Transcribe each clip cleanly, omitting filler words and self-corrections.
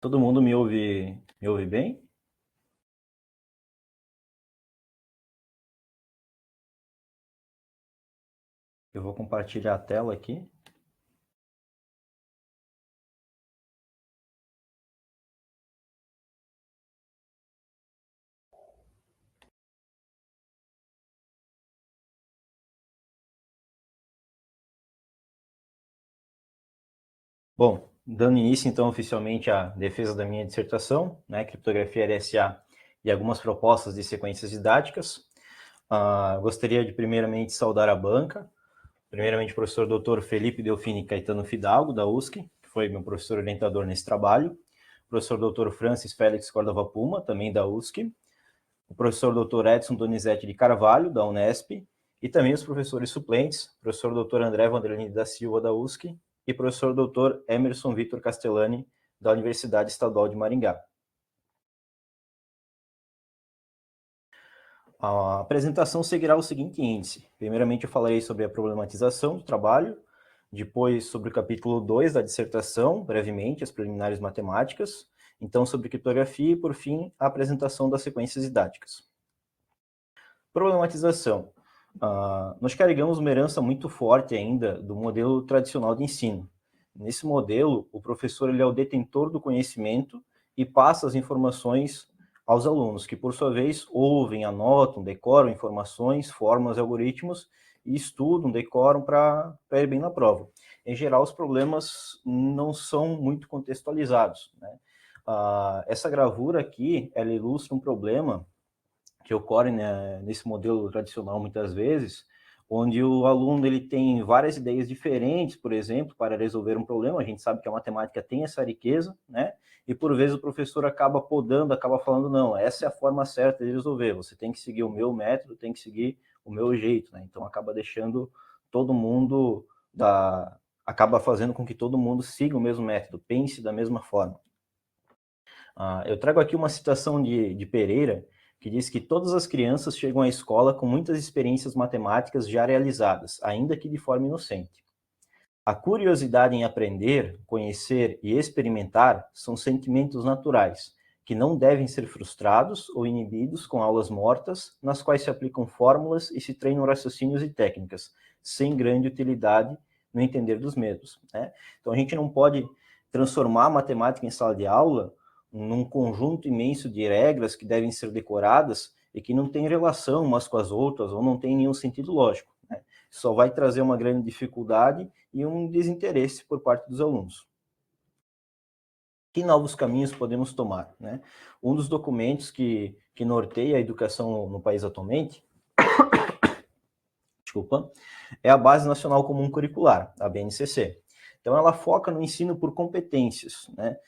Todo mundo me ouve bem? Eu vou compartilhar a tela aqui. Bom, dando início então oficialmente à defesa da minha dissertação, né, criptografia LSA e algumas propostas de sequências didáticas, gostaria de primeiramente saudar a banca, primeiramente o professor Dr. Felipe Delfini Caetano Fidalgo, da USC, que foi meu professor orientador nesse trabalho, o professor Dr. Francis Félix Cordova Puma, também da USC, o professor Dr. Edson Donizete de Carvalho, da Unesp, e também os professores suplentes, professor Dr. André Vanderlini da Silva, da USC, e professor Dr. Emerson Vitor Castellani, da Universidade Estadual de Maringá. A apresentação seguirá o seguinte índice. Primeiramente, eu falarei sobre a problematização do trabalho, depois sobre o capítulo 2 da dissertação, brevemente, as preliminares matemáticas, então sobre criptografia e, por fim, a apresentação das sequências didáticas. Problematização. Nós carregamos uma herança muito forte ainda do modelo tradicional de ensino. Nesse modelo, o professor ele é o detentor do conhecimento e passa as informações aos alunos, que por sua vez ouvem, anotam, decoram informações, fórmulas, algoritmos e estudam, decoram para ir bem na prova. Em geral, os problemas não são muito contextualizados, né? Essa gravura aqui, ela ilustra um problema que ocorre, né, nesse modelo tradicional muitas vezes, onde o aluno ele tem várias ideias diferentes, por exemplo, para resolver um problema. A gente sabe que a matemática tem essa riqueza, né? E por vezes o professor acaba podando, acaba falando, não, essa é a forma certa de resolver, você tem que seguir o meu método, tem que seguir o meu jeito, né? Então acaba deixando todo mundo acaba fazendo com que todo mundo siga o mesmo método, pense da mesma forma. Eu trago aqui uma citação de Pereira, que diz que todas as crianças chegam à escola com muitas experiências matemáticas já realizadas, ainda que de forma inocente. A curiosidade em aprender, conhecer e experimentar são sentimentos naturais, que não devem ser frustrados ou inibidos com aulas mortas, nas quais se aplicam fórmulas e se treinam raciocínios e técnicas, sem grande utilidade no entender dos mesmos, né? Então a gente não pode transformar a matemática em sala de aula num conjunto imenso de regras que devem ser decoradas e que não tem relação umas com as outras ou não tem nenhum sentido lógico, né? Só vai trazer uma grande dificuldade e um desinteresse por parte dos alunos. Que novos caminhos podemos tomar, né? Um dos documentos que norteia a educação no país atualmente, desculpa, é a Base Nacional Comum Curricular, a BNCC. Então, ela foca no ensino por competências, né?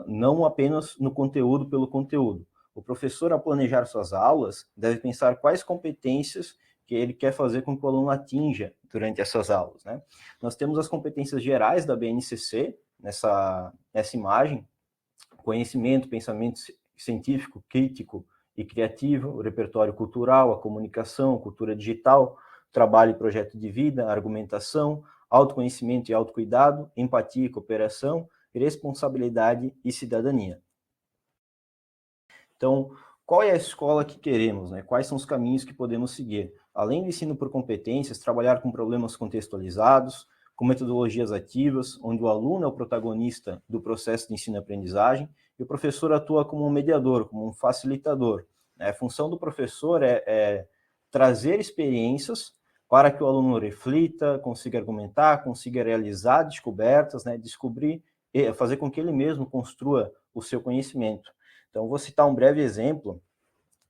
Não apenas no conteúdo pelo conteúdo. O professor, ao planejar suas aulas, deve pensar quais competências que ele quer fazer com que o aluno atinja durante essas aulas, né? Nós temos as competências gerais da BNCC, nessa imagem: conhecimento, pensamento científico, crítico e criativo, o repertório cultural, a comunicação, cultura digital, trabalho e projeto de vida, argumentação, autoconhecimento e autocuidado, empatia e cooperação, responsabilidade e cidadania. Então, qual é a escola que queremos, né? Quais são os caminhos que podemos seguir? Além do ensino por competências, trabalhar com problemas contextualizados, com metodologias ativas, onde o aluno é o protagonista do processo de ensino-aprendizagem e o professor atua como um mediador, como um facilitador. A função do professor é trazer experiências para que o aluno reflita, consiga argumentar, consiga realizar descobertas, né? Descobrir, fazer com que ele mesmo construa o seu conhecimento. Então, vou citar um breve exemplo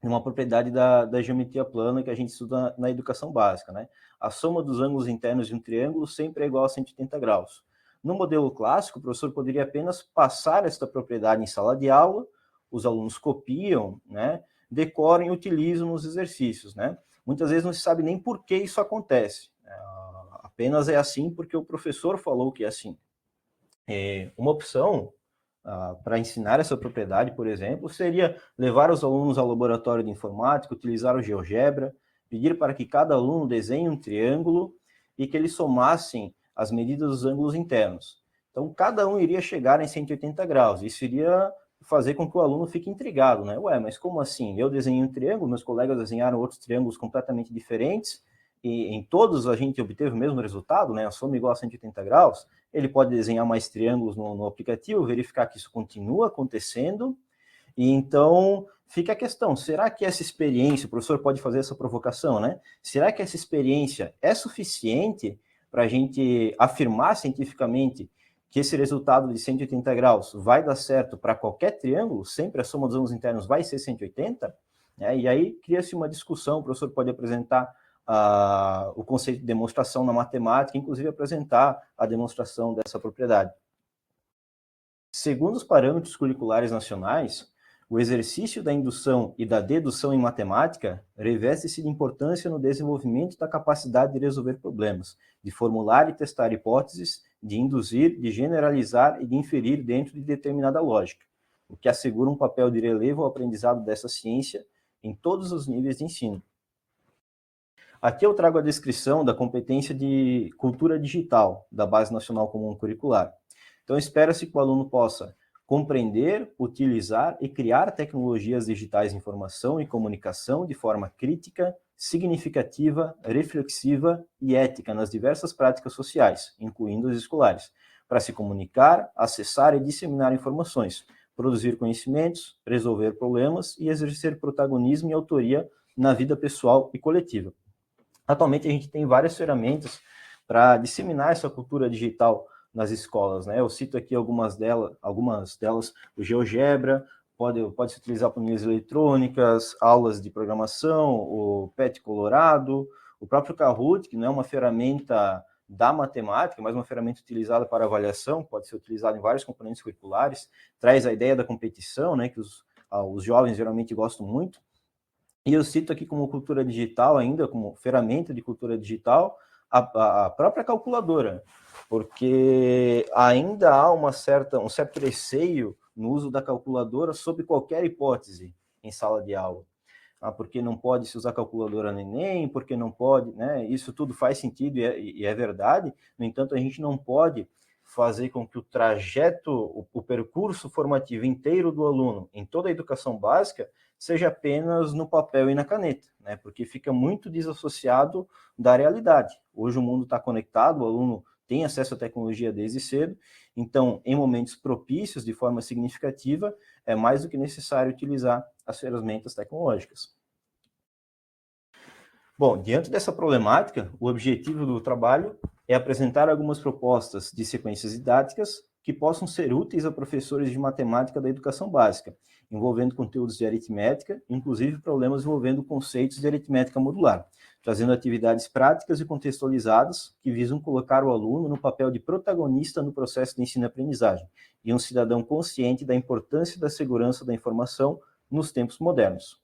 de uma propriedade da geometria plana que a gente estuda na educação básica, né? A soma dos ângulos internos de um triângulo sempre é igual a 180 graus. No modelo clássico, o professor poderia apenas passar esta propriedade em sala de aula, os alunos copiam, né? Decoram e utilizam nos exercícios, né? Muitas vezes não se sabe nem por que isso acontece. Apenas é assim porque o professor falou que é assim. Uma opção para ensinar essa propriedade, por exemplo, seria levar os alunos ao laboratório de informática, utilizar o GeoGebra, pedir para que cada aluno desenhe um triângulo e que eles somassem as medidas dos ângulos internos. Então, cada um iria chegar em 180 graus. Isso iria fazer com que o aluno fique intrigado, né? Ué, mas como assim? Eu desenhei um triângulo, meus colegas desenharam outros triângulos completamente diferentes, e em todos a gente obteve o mesmo resultado, né? A soma igual a 180 graus. Ele pode desenhar mais triângulos no aplicativo, verificar que isso continua acontecendo, e então fica a questão, será que essa experiência, o professor pode fazer essa provocação, né? Será que essa experiência é suficiente para a gente afirmar cientificamente que esse resultado de 180 graus vai dar certo para qualquer triângulo, sempre a soma dos ângulos internos vai ser 180? E aí cria-se uma discussão, o professor pode apresentar o conceito de demonstração na matemática, inclusive apresentar a demonstração dessa propriedade. Segundo os parâmetros curriculares nacionais, o exercício da indução e da dedução em matemática reveste-se de importância no desenvolvimento da capacidade de resolver problemas, de formular e testar hipóteses, de induzir, de generalizar e de inferir dentro de determinada lógica, o que assegura um papel de relevo ao aprendizado dessa ciência em todos os níveis de ensino. Aqui eu trago a descrição da competência de cultura digital da Base Nacional Comum Curricular. Então, espera-se que o aluno possa compreender, utilizar e criar tecnologias digitais de informação e comunicação de forma crítica, significativa, reflexiva e ética nas diversas práticas sociais, incluindo as escolares, para se comunicar, acessar e disseminar informações, produzir conhecimentos, resolver problemas e exercer protagonismo e autoria na vida pessoal e coletiva. Atualmente, a gente tem várias ferramentas para disseminar essa cultura digital nas escolas, né? Eu cito aqui algumas delas, o GeoGebra, pode se utilizar planilhas eletrônicas, aulas de programação, o PET Colorado, o próprio Kahoot, que não é uma ferramenta da matemática, mas uma ferramenta utilizada para avaliação, pode ser utilizada em vários componentes curriculares, traz a ideia da competição, né, que os jovens geralmente gostam muito. E eu cito aqui como cultura digital ainda, como ferramenta de cultura digital, a própria calculadora, porque ainda há um certo receio no uso da calculadora sob qualquer hipótese em sala de aula. Porque não pode se usar calculadora no Enem, porque não pode, né? Isso tudo faz sentido e é verdade, no entanto, a gente não pode fazer com que o trajeto, o percurso formativo inteiro do aluno em toda a educação básica seja apenas no papel e na caneta, né? Porque fica muito desassociado da realidade. Hoje o mundo está conectado, o aluno tem acesso à tecnologia desde cedo, então, em momentos propícios, de forma significativa, é mais do que necessário utilizar as ferramentas tecnológicas. Bom, diante dessa problemática, o objetivo do trabalho é apresentar algumas propostas de sequências didáticas que possam ser úteis a professores de matemática da educação básica, envolvendo conteúdos de aritmética, inclusive problemas envolvendo conceitos de aritmética modular, trazendo atividades práticas e contextualizadas que visam colocar o aluno no papel de protagonista no processo de ensino-aprendizagem e um cidadão consciente da importância da segurança da informação nos tempos modernos.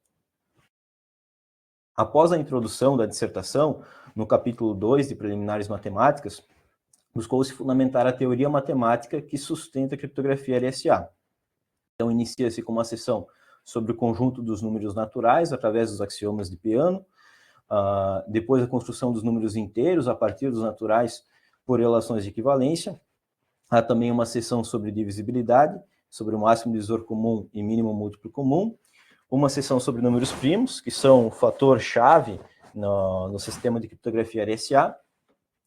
Após a introdução da dissertação, no capítulo 2 de Preliminares Matemáticas, buscou-se fundamentar a teoria matemática que sustenta a criptografia LSA. Então, inicia-se com uma sessão sobre o conjunto dos números naturais, através dos axiomas de Peano, depois a construção dos números inteiros, a partir dos naturais, por relações de equivalência. Há também uma sessão sobre divisibilidade, sobre o máximo divisor comum e mínimo múltiplo comum, uma sessão sobre números primos, que são o fator-chave no sistema de criptografia LSA,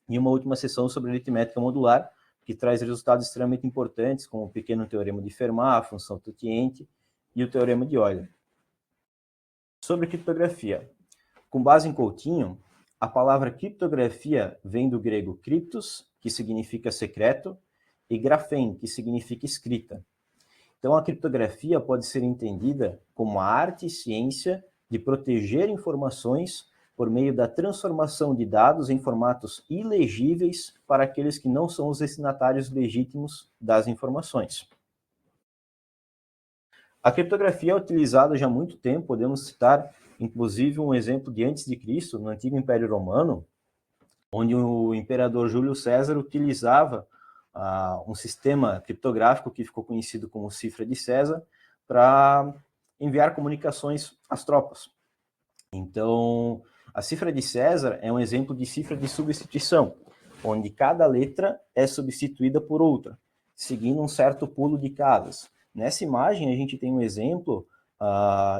e uma última sessão sobre aritmética modular, que traz resultados extremamente importantes, como o pequeno teorema de Fermat, a função tangente e o teorema de Euler. Sobre criptografia. Com base em Coutinho, a palavra criptografia vem do grego cryptos, que significa secreto, e graphem, que significa escrita. Então, a criptografia pode ser entendida como a arte e ciência de proteger informações por meio da transformação de dados em formatos ilegíveis para aqueles que não são os destinatários legítimos das informações. A criptografia é utilizada já há muito tempo, podemos citar, inclusive, um exemplo de antes de Cristo, no Antigo Império Romano, onde o imperador Júlio César utilizava um sistema criptográfico que ficou conhecido como cifra de César para enviar comunicações às tropas. Então, a cifra de César é um exemplo de cifra de substituição, onde cada letra é substituída por outra. seguindo um certo pulo de casas. Nessa imagem, a gente tem um exemplo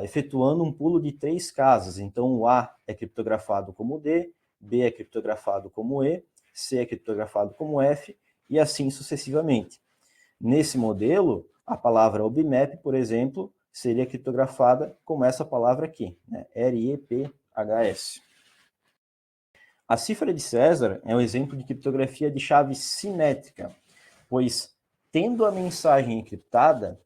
efetuando um pulo de 3 casas. Então, o A é criptografado como D, B é criptografado como E, C é criptografado como F, e assim sucessivamente. Nesse modelo, a palavra OBMAP, por exemplo, seria criptografada como essa palavra aqui, né? REPHS. A cifra de César é um exemplo de criptografia de chave simétrica, pois, tendo a mensagem encriptada,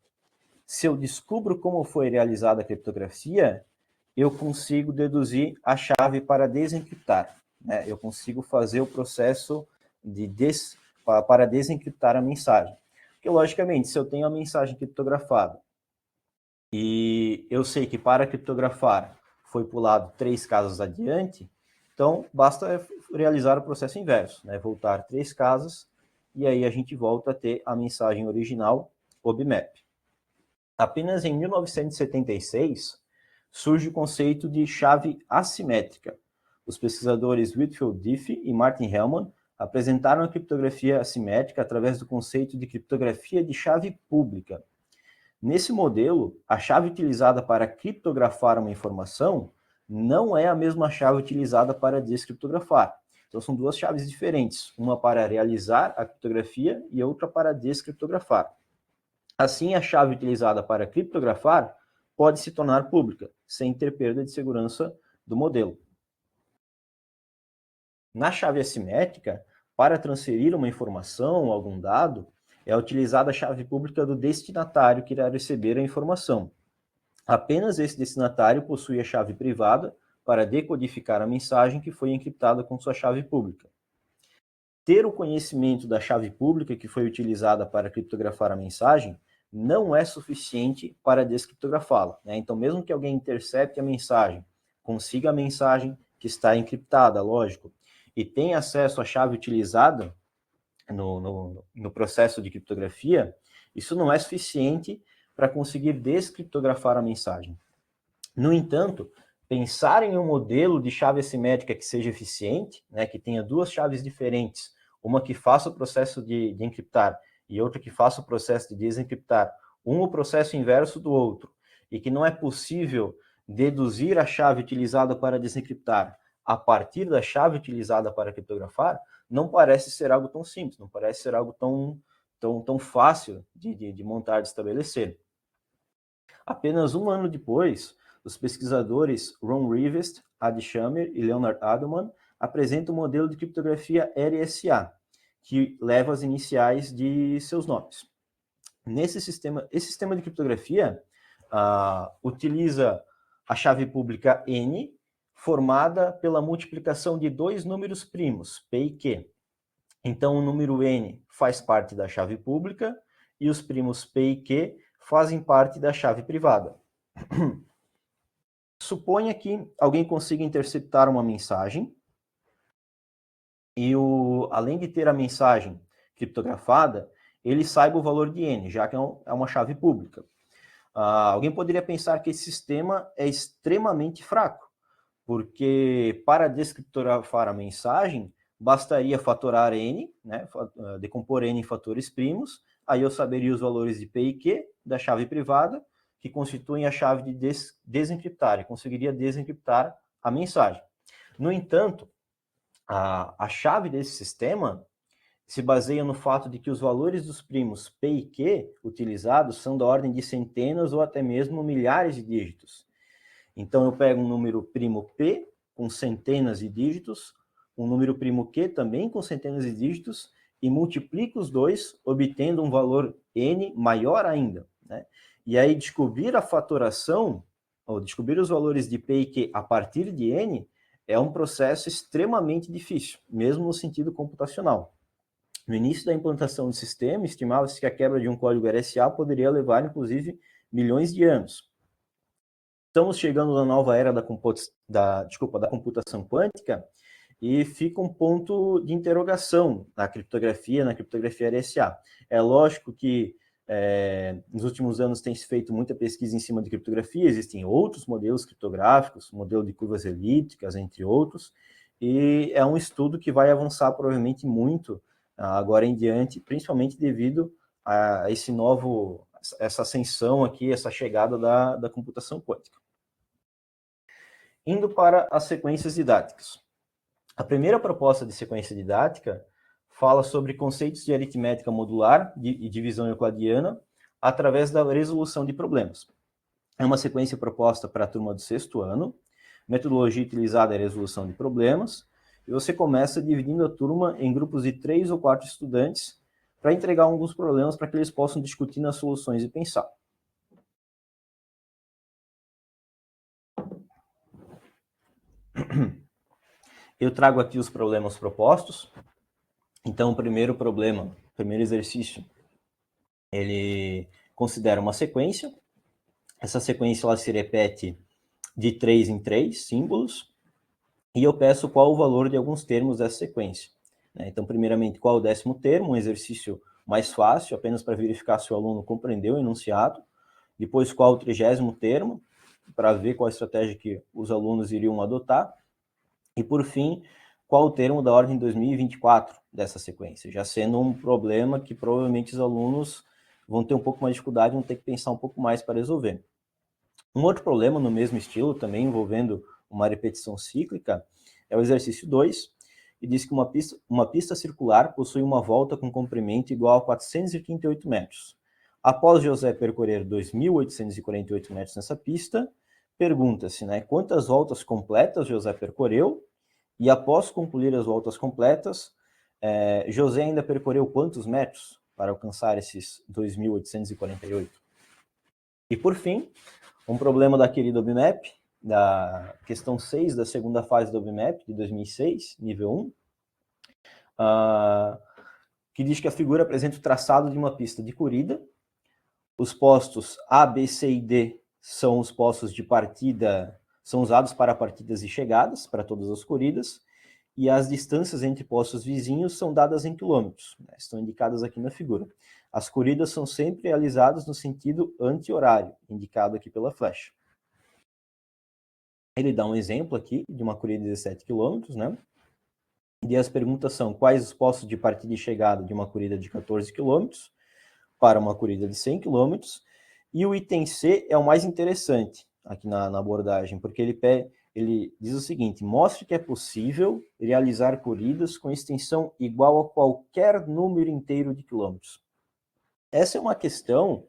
se eu descubro como foi realizada a criptografia, eu consigo deduzir a chave para desencriptar, né? Eu consigo fazer o processo para desencriptar a mensagem. Porque, logicamente, se eu tenho a mensagem criptografada e eu sei que para criptografar foi pulado 3 casas adiante, então basta realizar o processo inverso, né? Voltar 3 casas e aí a gente volta a ter a mensagem original OBMAP. Apenas em 1976 surge o conceito de chave assimétrica. Os pesquisadores Whitfield Diffie e Martin Hellman apresentaram a criptografia assimétrica através do conceito de criptografia de chave pública. Nesse modelo, a chave utilizada para criptografar uma informação não é a mesma chave utilizada para descriptografar. Então, são duas chaves diferentes, uma para realizar a criptografia e outra para descriptografar. Assim, a chave utilizada para criptografar pode se tornar pública, sem ter perda de segurança do modelo. Na chave assimétrica, para transferir uma informação ou algum dado, é utilizada a chave pública do destinatário que irá receber a informação. Apenas esse destinatário possui a chave privada para decodificar a mensagem que foi encriptada com sua chave pública. Ter o conhecimento da chave pública que foi utilizada para criptografar a mensagem não é suficiente para descriptografá-la, né? Então, mesmo que alguém intercepte a mensagem, consiga a mensagem que está encriptada, lógico, e tenha acesso à chave utilizada no processo de criptografia, isso não é suficiente para conseguir descriptografar a mensagem. No entanto, pensar em um modelo de chave assimétrica que seja eficiente, né, que tenha duas chaves diferentes, uma que faça o processo de encriptar e outra que faça o processo de desencriptar, um o processo inverso do outro, e que não é possível deduzir a chave utilizada para desencriptar a partir da chave utilizada para criptografar, não parece ser algo tão simples, não parece ser algo tão fácil de montar, de estabelecer. Apenas um ano depois, os pesquisadores Ron Rivest, Adi Shamir e Leonard Adleman apresentam o modelo de criptografia RSA, que leva as iniciais de seus nomes. Esse sistema de criptografia utiliza a chave pública N, formada pela multiplicação de dois números primos, P e Q. Então, o número N faz parte da chave pública e os primos P e Q fazem parte da chave privada. Suponha que alguém consiga interceptar uma mensagem e, além de ter a mensagem criptografada, ele saiba o valor de N, já que é uma chave pública. Alguém poderia pensar que esse sistema é extremamente fraco, porque para descriptografar a mensagem, bastaria fatorar N, né, decompor N em fatores primos, aí eu saberia os valores de P e Q da chave privada, que constituem a chave de desencriptar, e conseguiria desencriptar a mensagem. No entanto, a chave desse sistema se baseia no fato de que os valores dos primos P e Q utilizados são da ordem de centenas ou até mesmo milhares de dígitos. Então, eu pego um número primo P com centenas de dígitos, um número primo Q também com centenas de dígitos, e multiplico os dois, obtendo um valor N maior ainda, né? E aí, descobrir a fatoração, ou descobrir os valores de P e Q a partir de N, é um processo extremamente difícil, mesmo no sentido computacional. No início da implantação do sistema, estimava-se que a quebra de um código RSA poderia levar, inclusive, milhões de anos. Estamos chegando na nova era da computação quântica e fica um ponto de interrogação na criptografia RSA. É lógico que nos últimos anos tem se feito muita pesquisa em cima de criptografia, existem outros modelos criptográficos, modelo de curvas elípticas, entre outros, e é um estudo que vai avançar provavelmente muito agora em diante, principalmente devido a essa ascensão aqui, essa chegada da computação quântica. Indo para as sequências didáticas. A primeira proposta de sequência didática fala sobre conceitos de aritmética modular e divisão euclidiana através da resolução de problemas. É uma sequência proposta para a turma do 6º ano, metodologia utilizada é a resolução de problemas, e você começa dividindo a turma em grupos de 3 ou 4 estudantes para entregar alguns problemas para que eles possam discutir nas soluções e pensar. Eu trago aqui os problemas propostos. Então, o primeiro exercício, ele considera uma sequência. Essa sequência ela se repete de 3 em 3 símbolos. E eu peço qual o valor de alguns termos dessa sequência. Então, primeiramente, qual o 10º termo, um exercício mais fácil, apenas para verificar se o aluno compreendeu o enunciado. Depois, qual o 30º termo, para ver qual a estratégia que os alunos iriam adotar. E, por fim, qual o termo da ordem 2024 dessa sequência, já sendo um problema que provavelmente os alunos vão ter um pouco mais de dificuldade, vão ter que pensar um pouco mais para resolver. Um outro problema no mesmo estilo, também envolvendo uma repetição cíclica, é o exercício 2, e diz que uma pista circular possui uma volta com comprimento igual a 438 metros. Após José percorrer 2.848 metros nessa pista, pergunta-se, quantas voltas completas José percorreu, e após concluir as voltas completas, José ainda percorreu quantos metros para alcançar esses 2.848? E por fim, um problema da querida OBMAP, da questão 6 da segunda fase do OBMAP, de 2006, nível 1, que diz que a figura apresenta o traçado de uma pista de corrida. Os postos A, B, C e D são os postos de partida, são usados para partidas e chegadas, para todas as corridas, e as distâncias entre postos vizinhos são dadas em quilômetros, estão indicadas aqui na figura. As corridas são sempre realizadas no sentido anti-horário, indicado aqui pela flecha. Ele dá um exemplo aqui de uma corrida de 17 km, E as perguntas são: quais os postos de partida e chegada de uma corrida de 14 km para uma corrida de 100 km? E o item C é o mais interessante aqui na abordagem, porque ele diz o seguinte: mostre que é possível realizar corridas com extensão igual a qualquer número inteiro de quilômetros. Essa é uma questão,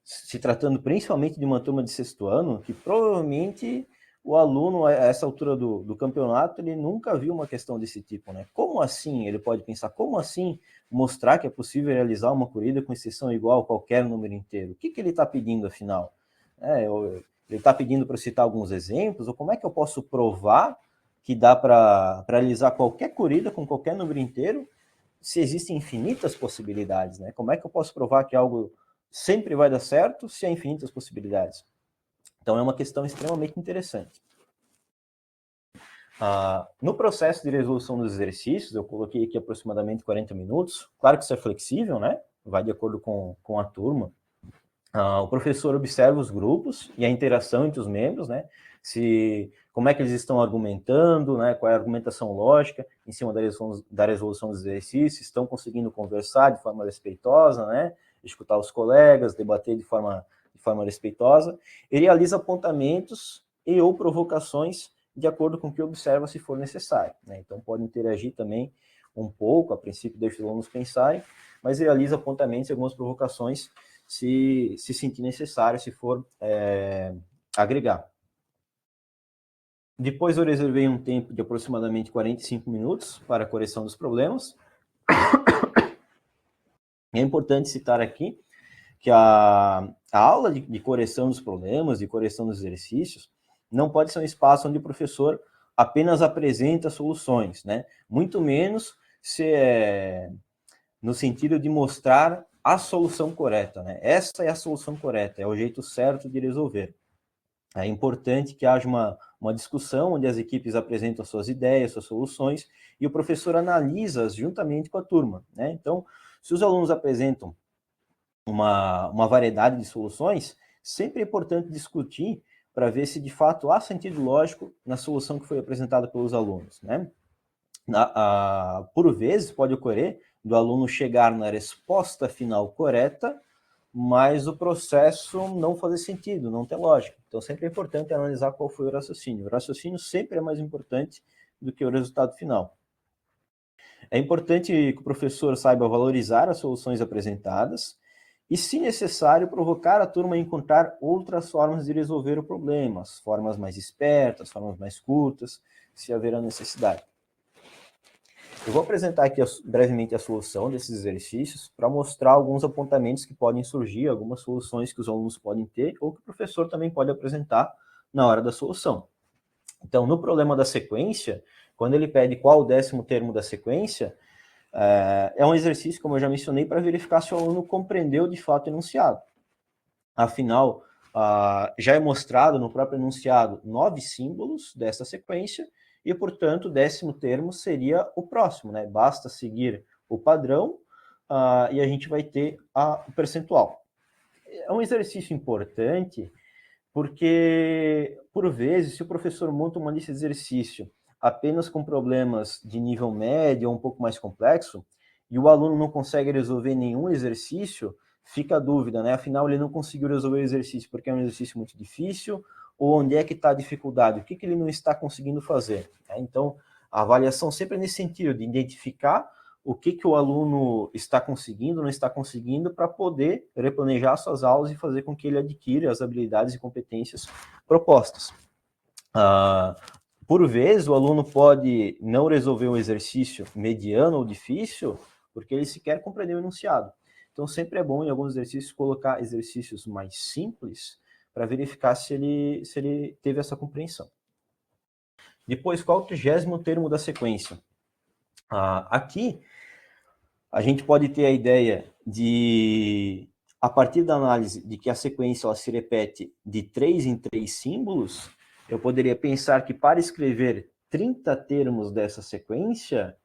se tratando principalmente de uma turma de 6º ano, que provavelmente o aluno, a essa altura do campeonato, ele nunca viu uma questão desse tipo, Como assim? Ele pode pensar, como assim mostrar que é possível realizar uma corrida com extensão igual a qualquer número inteiro? O que ele está pedindo, afinal? Ele está pedindo para citar alguns exemplos, ou como é que eu posso provar que dá para realizar qualquer corrida com qualquer número inteiro, se existem infinitas possibilidades, Como é que eu posso provar que algo sempre vai dar certo se há infinitas possibilidades? Então, é uma questão extremamente interessante. No processo de resolução dos exercícios, eu coloquei aqui aproximadamente 40 minutos. Claro que isso é flexível, Vai de acordo com a turma. O professor observa os grupos e a interação entre os membros, como é que eles estão argumentando, qual é a argumentação lógica em cima da resolução dos exercícios, estão conseguindo conversar de forma respeitosa, escutar os colegas, debater de forma respeitosa. Ele realiza apontamentos e ou provocações de acordo com o que observa, se for necessário. Então, pode interagir também um pouco, a princípio deixa os alunos pensarem, mas realiza apontamentos e algumas provocações se sentir necessário, se for agregar. Depois eu reservei um tempo de aproximadamente 45 minutos para a correção dos problemas. É importante citar aqui que a aula de correção dos problemas, de correção dos exercícios, não pode ser um espaço onde o professor apenas apresenta soluções, Muito menos no sentido de mostrar a solução correta, Essa é a solução correta, é o jeito certo de resolver. É importante que haja uma discussão onde as equipes apresentam suas ideias, suas soluções, e o professor analisa-as juntamente com a turma, Então, se os alunos apresentam uma variedade de soluções, sempre é importante discutir para ver se de fato há sentido lógico na solução que foi apresentada pelos alunos, Por vezes pode ocorrer do aluno chegar na resposta final correta, mas o processo não fazer sentido, não ter lógica. Então, sempre é importante analisar qual foi o raciocínio. O raciocínio sempre é mais importante do que o resultado final. É importante que o professor saiba valorizar as soluções apresentadas e, se necessário, provocar a turma a encontrar outras formas de resolver o problema, formas mais espertas, formas mais curtas, se haver a necessidade. Eu vou apresentar aqui brevemente a solução desses exercícios para mostrar alguns apontamentos que podem surgir, algumas soluções que os alunos podem ter ou que o professor também pode apresentar na hora da solução. Então, no problema da sequência, quando ele pede qual o 10º termo da sequência, é um exercício, como eu já mencionei, para verificar se o aluno compreendeu de fato o enunciado. Afinal, já é mostrado no próprio enunciado 9 símbolos dessa sequência, e, portanto, o 10º termo seria o próximo, né? Basta seguir o padrão e a gente vai ter o percentual. É um exercício importante porque, por vezes, se o professor monta uma lista de exercício apenas com problemas de nível médio ou um pouco mais complexo, e o aluno não consegue resolver nenhum exercício, fica a dúvida, né? Afinal, ele não conseguiu resolver o exercício porque é um exercício muito difícil, ou onde é que está a dificuldade, o que ele não está conseguindo fazer. Então, a avaliação sempre é nesse sentido, de identificar o que o aluno está conseguindo, não está conseguindo, para poder replanejar suas aulas e fazer com que ele adquira as habilidades e competências propostas. Por vezes, o aluno pode não resolver um exercício mediano ou difícil, porque ele sequer compreendeu o enunciado. Então, sempre é bom, em alguns exercícios, colocar exercícios mais simples para verificar se ele teve essa compreensão. Depois, qual o 30º termo da sequência? Aqui, a gente pode ter a ideia de, a partir da análise de que a sequência ela se repete de 3 em 3 símbolos, eu poderia pensar que para escrever 30 termos dessa sequência,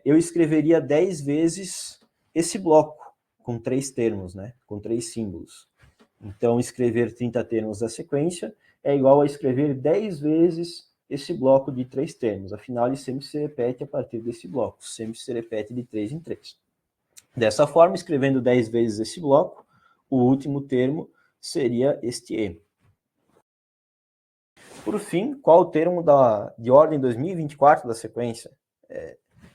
eu escreveria 10 vezes esse bloco, com 3 termos, né? Com 3 símbolos. Então, escrever 30 termos da sequência é igual a escrever 10 vezes esse bloco de 3 termos. Afinal, ele sempre se repete a partir desse bloco, sempre se repete de 3 em 3. Dessa forma, escrevendo 10 vezes esse bloco, o último termo seria este E. Por fim, qual o termo de ordem 2024 da sequência?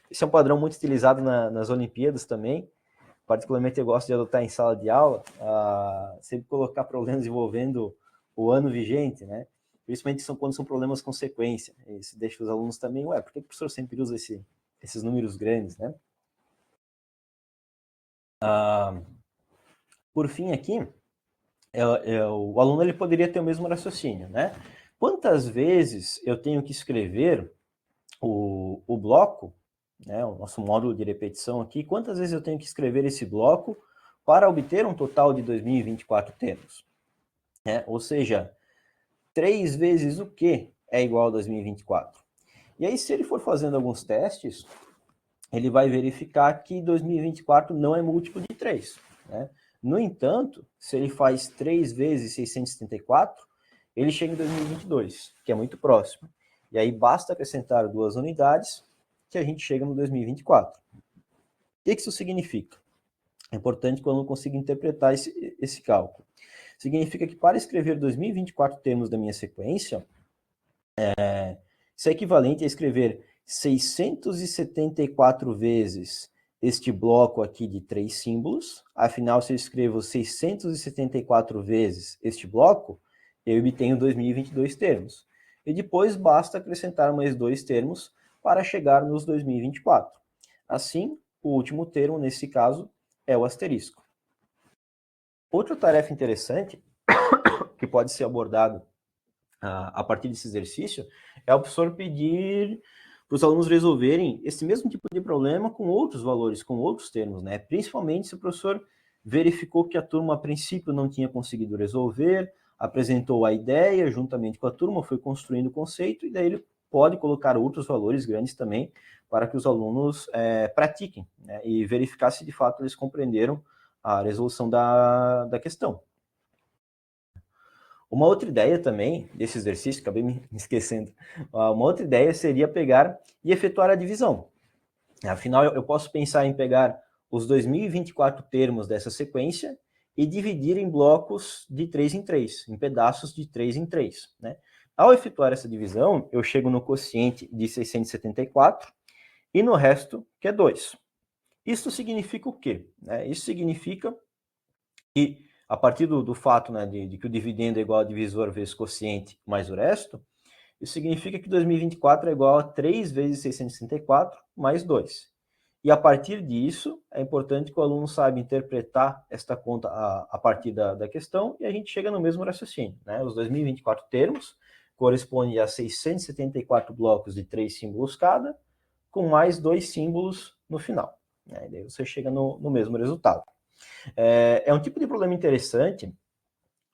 Esse é um padrão muito utilizado nas Olimpíadas também. Particularmente, eu gosto de adotar em sala de aula, sempre colocar problemas envolvendo o ano vigente, né? Principalmente quando são problemas com sequência. Isso deixa os alunos também, por que o professor sempre usa esses números grandes, né? Por fim, aqui, o aluno ele poderia ter o mesmo raciocínio, né? Quantas vezes eu tenho que escrever o bloco, né, o nosso módulo de repetição aqui, quantas vezes eu tenho que escrever esse bloco para obter um total de 2024 termos? Ou seja, 3 vezes o que é igual a 2024? E aí, se ele for fazendo alguns testes, ele vai verificar que 2024 não é múltiplo de 3, né? No entanto, se ele faz 3 vezes 674, ele chega em 2022, que é muito próximo. E aí basta acrescentar 2 unidades que a gente chega no 2024. O que isso significa? É importante que eu não consiga interpretar esse cálculo. Significa que para escrever 2024 termos da minha sequência, isso é equivalente a escrever 674 vezes este bloco aqui de 3 símbolos. Afinal, se eu escrevo 674 vezes este bloco, eu obtenho 2022 termos. E depois basta acrescentar mais 2 termos para chegar nos 2024. Assim, o último termo, nesse caso, é o asterisco. Outra tarefa interessante, que pode ser abordado a partir desse exercício, é o professor pedir para os alunos resolverem esse mesmo tipo de problema com outros valores, com outros termos, né? Principalmente se o professor verificou que a turma, a princípio, não tinha conseguido resolver, apresentou a ideia, juntamente com a turma, foi construindo o conceito, e daí ele pode colocar outros valores grandes também para que os alunos pratiquem, né? E verificar se, de fato, eles compreenderam a resolução da questão. Uma outra ideia também desse exercício, acabei me esquecendo, uma outra ideia seria pegar e efetuar a divisão. Afinal, eu posso pensar em pegar os 2024 termos dessa sequência e dividir em blocos de 3 em 3, em pedaços de 3 em 3. Né? Ao efetuar essa divisão, eu chego no quociente de 674 e no resto, que é 2. Isso significa o quê? Isso significa que, a partir do fato, né, de que o dividendo é igual a divisor vezes quociente mais o resto, isso significa que 2024 é igual a 3 vezes 664 mais 2. E a partir disso, é importante que o aluno saiba interpretar esta conta a partir da questão e a gente chega no mesmo raciocínio. Né? Os 2024 termos correspondem a 674 blocos de 3 símbolos cada, com mais 2 símbolos no final. Né? E daí você chega no mesmo resultado. É um tipo de problema interessante,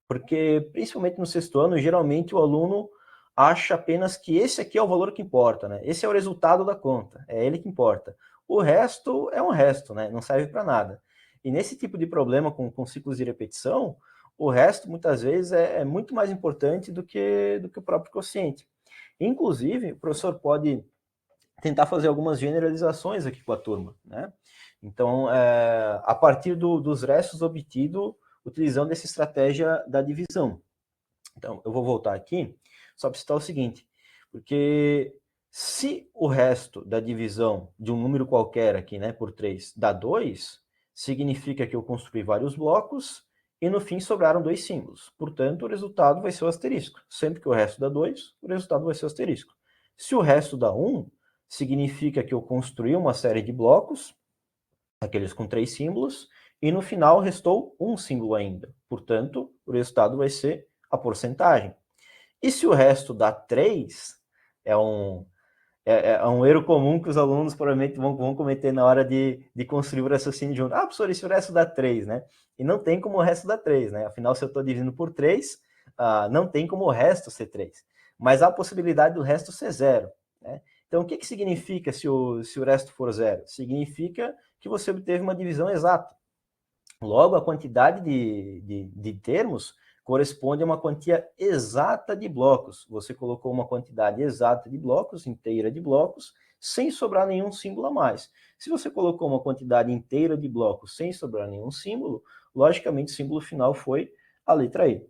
porque principalmente no sexto ano, geralmente o aluno acha apenas que esse aqui é o valor que importa, né? Esse é o resultado da conta, é ele que importa. O resto é um resto, né? Não serve para nada. E nesse tipo de problema com ciclos de repetição, o resto muitas vezes é muito mais importante do que o próprio quociente. Inclusive, o professor pode tentar fazer algumas generalizações aqui com a turma, né? Então, a partir dos restos obtidos utilizando essa estratégia da divisão. Então, eu vou voltar aqui só para citar o seguinte, porque se o resto da divisão de um número qualquer aqui, né, por 3, dá 2, significa que eu construí vários blocos e no fim sobraram 2 símbolos. Portanto, o resultado vai ser o asterisco. Sempre que o resto dá 2, o resultado vai ser o asterisco. Se o resto dá 1, significa que eu construí uma série de blocos, aqueles com 3 símbolos, e no final restou um símbolo ainda. Portanto, o resultado vai ser a porcentagem. E se o resto dá 3, é um erro comum que os alunos provavelmente vão cometer na hora de construir o raciocínio junto. Ah, professor, e se o resto dá 3, né? E não tem como o resto dar 3, né? Afinal, se eu estou dividindo por 3, não tem como o resto ser 3. Mas há a possibilidade do resto ser 0, né? Então, o que significa se o resto for 0? Significa que você obteve uma divisão exata. Logo, a quantidade de termos corresponde a uma quantia exata de blocos. Você colocou uma quantidade exata de blocos, inteira de blocos, sem sobrar nenhum símbolo a mais. Se você colocou uma quantidade inteira de blocos sem sobrar nenhum símbolo, logicamente o símbolo final foi a letra E.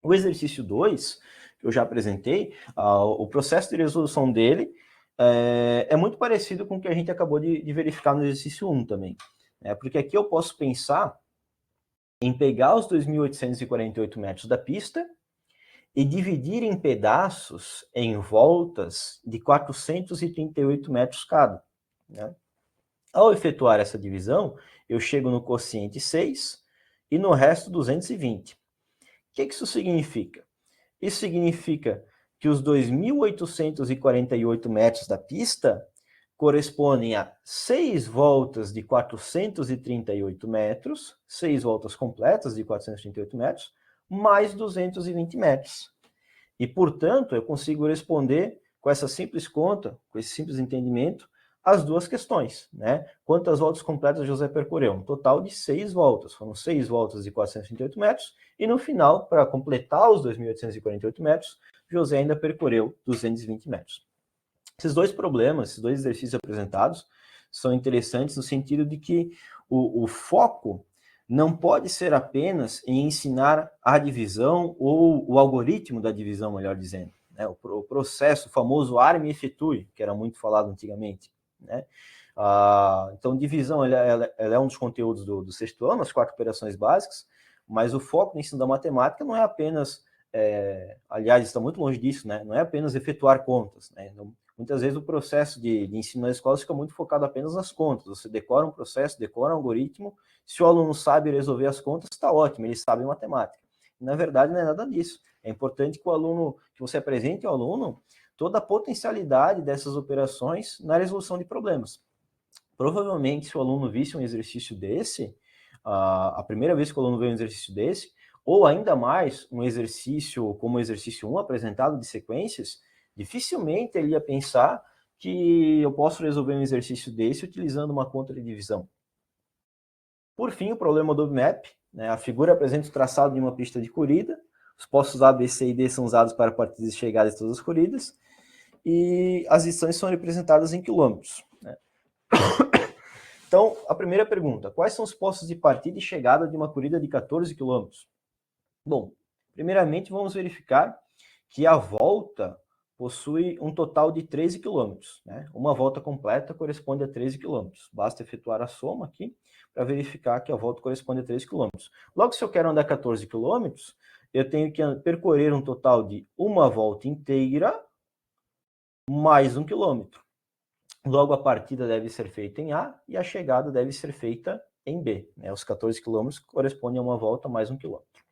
O exercício 2, que eu já apresentei, o processo de resolução dele é muito parecido com o que a gente acabou de verificar no exercício 1 também. Porque aqui eu posso pensar em pegar os 2.848 metros da pista e dividir em pedaços em voltas de 438 metros cada. Né? Ao efetuar essa divisão, eu chego no quociente 6 e no resto 220. O que isso significa? Isso significa que os 2.848 metros da pista correspondem a 6 voltas de 438 metros, 6 voltas completas de 438 metros, mais 220 metros. E, portanto, eu consigo responder com essa simples conta, com esse simples entendimento, as duas questões, né? Quantas voltas completas José percorreu? Um total de 6 voltas. Foram 6 voltas de 438 metros, e no final, para completar os 2.848 metros, José ainda percorreu 220 metros. Esses dois problemas, esses dois exercícios apresentados, são interessantes no sentido de que o foco não pode ser apenas em ensinar a divisão ou o algoritmo da divisão, melhor dizendo. Né? O processo, o famoso arme e efetue, que era muito falado antigamente. Né? Então, divisão ela é um dos conteúdos do sexto ano, as 4 operações básicas, mas o foco no ensino da matemática não é apenas, aliás, está muito longe disso, né? Não é apenas efetuar contas. Né? Então, muitas vezes o processo de ensino na escola fica muito focado apenas nas contas. Você decora um processo, decora um algoritmo. Se o aluno sabe resolver as contas, está ótimo, ele sabe matemática. E, na verdade, não é nada disso. É importante que o aluno, que você apresente ao aluno toda a potencialidade dessas operações na resolução de problemas. Provavelmente, se o aluno visse um exercício desse, a primeira vez que o aluno vê um exercício desse, ou ainda mais um exercício como o exercício 1 apresentado de sequências, dificilmente ele ia pensar que eu posso resolver um exercício desse utilizando uma conta de divisão. Por fim, o problema do map, né? A figura apresenta o traçado de uma pista de corrida, os postos A, B, C e D são usados para partidas e chegadas de todas as corridas, e as distâncias são representadas em quilômetros, né? Então, a primeira pergunta, quais são os postos de partida e chegada de uma corrida de 14 quilômetros? Bom, primeiramente vamos verificar que a volta possui um total de 13 quilômetros, né? Uma volta completa corresponde a 13 quilômetros. Basta efetuar a soma aqui para verificar que a volta corresponde a 13 quilômetros. Logo, se eu quero andar 14 quilômetros, eu tenho que percorrer um total de uma volta inteira mais 1 quilômetro. Logo, a partida deve ser feita em A e a chegada deve ser feita em B, né? Os 14 quilômetros correspondem a uma volta mais 1 quilômetro.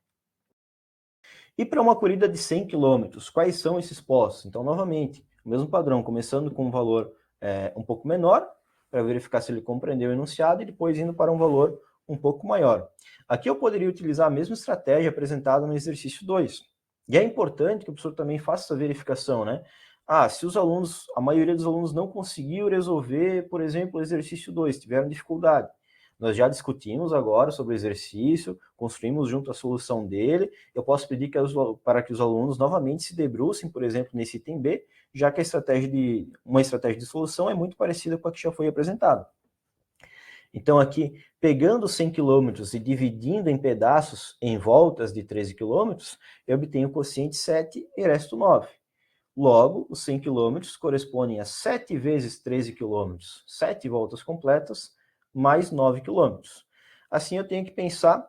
E para uma corrida de 100 km, quais são esses postos? Então, novamente, o mesmo padrão, começando com um valor um pouco menor, para verificar se ele compreendeu o enunciado, e depois indo para um valor um pouco maior. Aqui eu poderia utilizar a mesma estratégia apresentada no exercício 2. E é importante que o professor também faça essa verificação, né? Se os alunos, a maioria dos alunos não conseguiu resolver, por exemplo, o exercício 2, tiveram dificuldade. Nós já discutimos agora sobre o exercício, construímos junto a solução dele. Eu posso pedir para que os alunos novamente se debrucem, por exemplo, nesse item B, já que uma estratégia de solução é muito parecida com a que já foi apresentada. Então, aqui, pegando 100 km e dividindo em pedaços em voltas de 13 km, eu obtenho o quociente 7 e resto 9. Logo, os 100 km correspondem a 7 vezes 13 km, 7 voltas completas, mais 9 km. Assim, eu tenho que pensar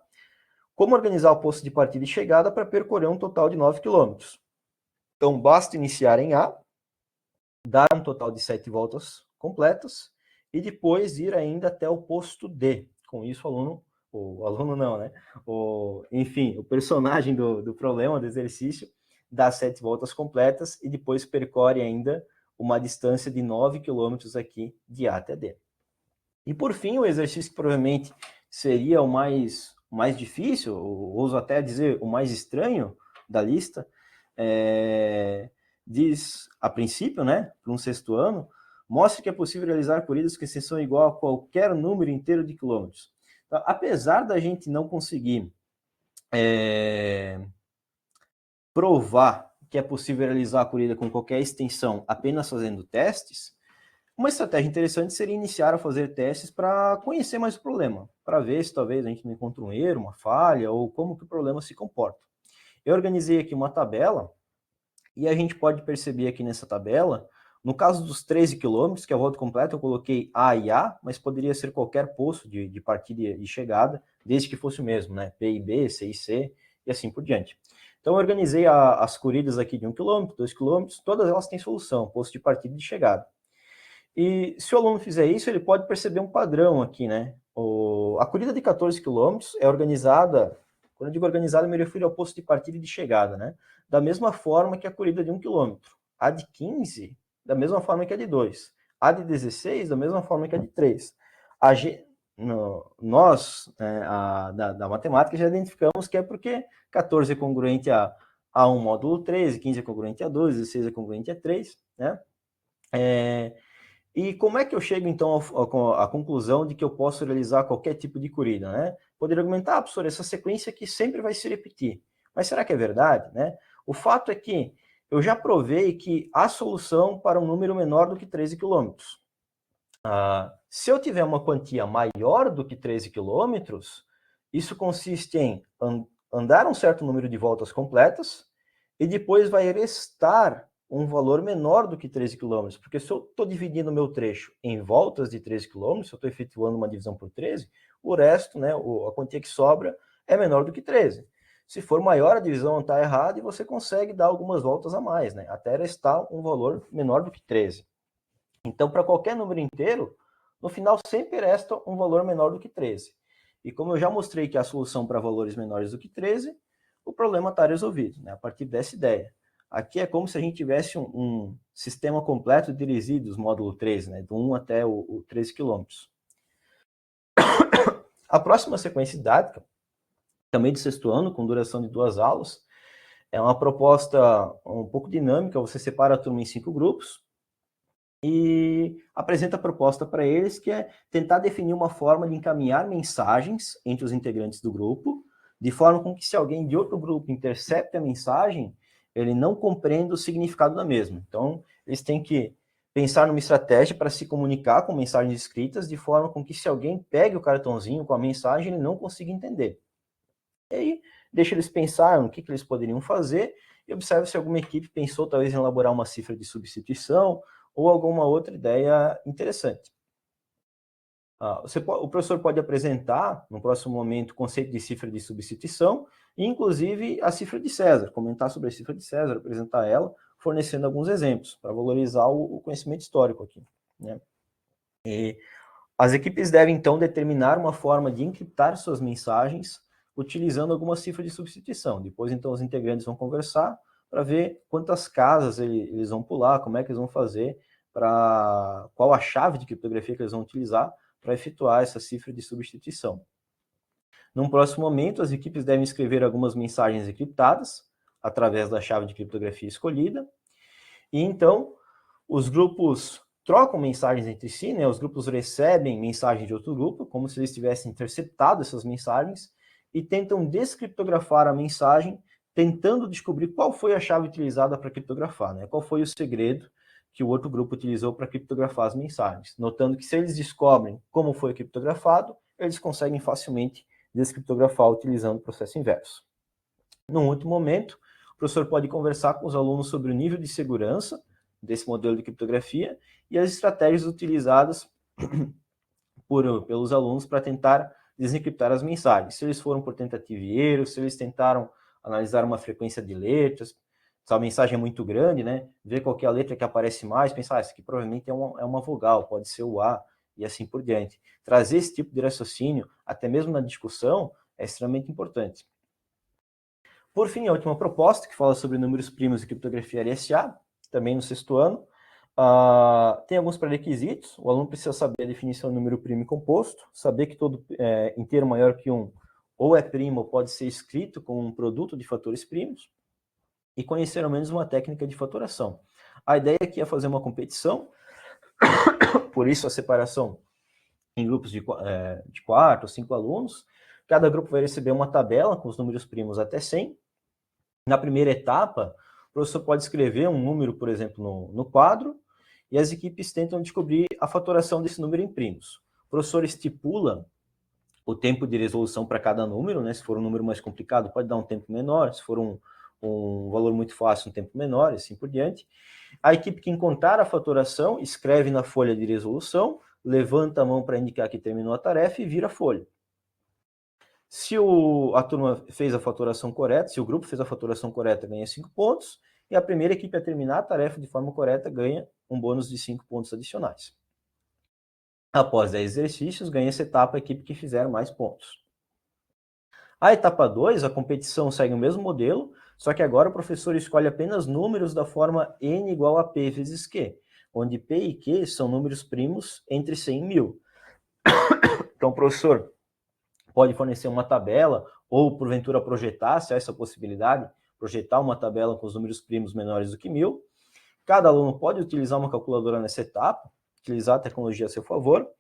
como organizar o posto de partida e chegada para percorrer um total de 9 km. Então, basta iniciar em A, dar um total de 7 voltas completas, e depois ir ainda até o posto D. Com isso, enfim, o personagem do problema, do exercício, dá 7 voltas completas e depois percorre ainda uma distância de 9 km aqui de A até D. E por fim, o exercício que provavelmente seria o mais difícil, ou ouso até dizer o mais estranho da lista, diz, a princípio, né, para um sexto ano, mostre que é possível realizar corridas com extensão igual a qualquer número inteiro de quilômetros. Então, apesar da gente não conseguir provar que é possível realizar a corrida com qualquer extensão apenas fazendo testes, uma estratégia interessante seria iniciar a fazer testes para conhecer mais o problema, para ver se talvez a gente não encontre um erro, uma falha, ou como que o problema se comporta. Eu organizei aqui uma tabela, e a gente pode perceber aqui nessa tabela, no caso dos 13 quilômetros, que é a volta completa, eu coloquei A e A, mas poderia ser qualquer posto de partida e chegada, desde que fosse o mesmo, né? P e B, C e C, e assim por diante. Então, eu organizei as corridas aqui de 1 km, 2 km, todas elas têm solução, posto de partida e de chegada. E se o aluno fizer isso, ele pode perceber um padrão aqui, né? A corrida de 14 km é organizada, quando eu digo organizada, eu me refiro ao posto de partida e de chegada, né? Da mesma forma que a corrida de 1 km. A de 15, da mesma forma que a de 2. A de 16, da mesma forma que a de 3. Nós, da matemática, já identificamos que é porque 14 é congruente a 1 módulo 13, 15 é congruente a 2, 16 é congruente a 3, né? E como é que eu chego, então, à conclusão de que eu posso realizar qualquer tipo de corrida, né? Poderia argumentar, professor, essa sequência aqui sempre vai se repetir. Mas será que é verdade, né? O fato é que eu já provei que há solução para um número menor do que 13 quilômetros. Se eu tiver uma quantia maior do que 13 quilômetros, isso consiste em andar um certo número de voltas completas e depois vai restar um valor menor do que 13 km, porque se eu estou dividindo o meu trecho em voltas de 13 km, se eu estou efetuando uma divisão por 13, o resto, né, a quantia que sobra, é menor do que 13. Se for maior, a divisão está errada e você consegue dar algumas voltas a mais, né, até restar um valor menor do que 13. Então, para qualquer número inteiro, no final sempre resta um valor menor do que 13. E como eu já mostrei que há solução para valores menores do que 13, o problema está resolvido, né, a partir dessa ideia. Aqui é como se a gente tivesse um sistema completo de resíduos, módulo 13, né, do 1 até o 13 km. A próxima sequência didática, também do sexto ano, com duração de 2 aulas, é uma proposta um pouco dinâmica, você separa a turma em 5 grupos e apresenta a proposta para eles, que é tentar definir uma forma de encaminhar mensagens entre os integrantes do grupo, de forma com que se alguém de outro grupo intercepte a mensagem, ele não compreenda o significado da mesma. Então, eles têm que pensar numa estratégia para se comunicar com mensagens escritas de forma com que se alguém pegue o cartãozinho com a mensagem, ele não consiga entender. E aí, deixa eles pensar no que eles poderiam fazer e observe se alguma equipe pensou talvez em elaborar uma cifra de substituição ou alguma outra ideia interessante. O professor pode apresentar, no próximo momento, o conceito de cifra de substituição e, inclusive, a cifra de César, comentar sobre a cifra de César, apresentar ela, fornecendo alguns exemplos, para valorizar o conhecimento histórico aqui, né? E as equipes devem, então, determinar uma forma de encriptar suas mensagens utilizando alguma cifra de substituição. Depois, então, os integrantes vão conversar para ver quantas casas eles vão pular, como é que eles vão fazer, qual a chave de criptografia que eles vão utilizar para efetuar essa cifra de substituição. Num próximo momento, as equipes devem escrever algumas mensagens encriptadas através da chave de criptografia escolhida, e então os grupos trocam mensagens entre si, né? Os grupos recebem mensagens de outro grupo, como se eles tivessem interceptado essas mensagens, e tentam descriptografar a mensagem, tentando descobrir qual foi a chave utilizada para criptografar, né? Qual foi o segredo que o outro grupo utilizou para criptografar as mensagens, notando que se eles descobrem como foi criptografado, eles conseguem facilmente descriptografar utilizando o processo inverso. Num último momento, o professor pode conversar com os alunos sobre o nível de segurança desse modelo de criptografia e as estratégias utilizadas pelos alunos para tentar desencriptar as mensagens. Se eles foram por tentativa e erro, se eles tentaram analisar uma frequência de letras, se a mensagem é muito grande, né? Ver qual que é a letra que aparece mais, pensar, isso aqui provavelmente é uma vogal, pode ser o A, e assim por diante. Trazer esse tipo de raciocínio, até mesmo na discussão, é extremamente importante. Por fim, a última proposta, que fala sobre números primos e criptografia RSA, também no 6º ano, tem alguns pré-requisitos. O aluno precisa saber a definição de número primo e composto, saber que todo inteiro maior que 1 ou é primo ou pode ser escrito com um produto de fatores primos, e conhecer ao menos uma técnica de fatoração. A ideia aqui é fazer uma competição, por isso a separação em grupos de 4 ou 5 alunos. Cada grupo vai receber uma tabela com os números primos até 100. Na primeira etapa, o professor pode escrever um número, por exemplo, no quadro, e as equipes tentam descobrir a fatoração desse número em primos. O professor estipula o tempo de resolução para cada número, né? Se for um número mais complicado, pode dar um tempo menor, se for um valor muito fácil, um tempo menor, e assim por diante. A equipe que encontrar a fatoração escreve na folha de resolução, levanta a mão para indicar que terminou a tarefa e vira a folha. Se a turma fez a fatoração correta, se o grupo fez a fatoração correta, ganha 5 pontos, e a primeira equipe a terminar a tarefa de forma correta ganha um bônus de 5 pontos adicionais. Após 10 exercícios, ganha essa etapa a equipe que fizer mais pontos. A etapa 2, a competição segue o mesmo modelo, só que agora o professor escolhe apenas números da forma n igual a p vezes q, onde p e q são números primos entre 100 e 1000. Então, o professor pode fornecer uma tabela, ou porventura projetar, se há essa possibilidade, projetar uma tabela com os números primos menores do que 1000. Cada aluno pode utilizar uma calculadora nessa etapa, utilizar a tecnologia a seu favor,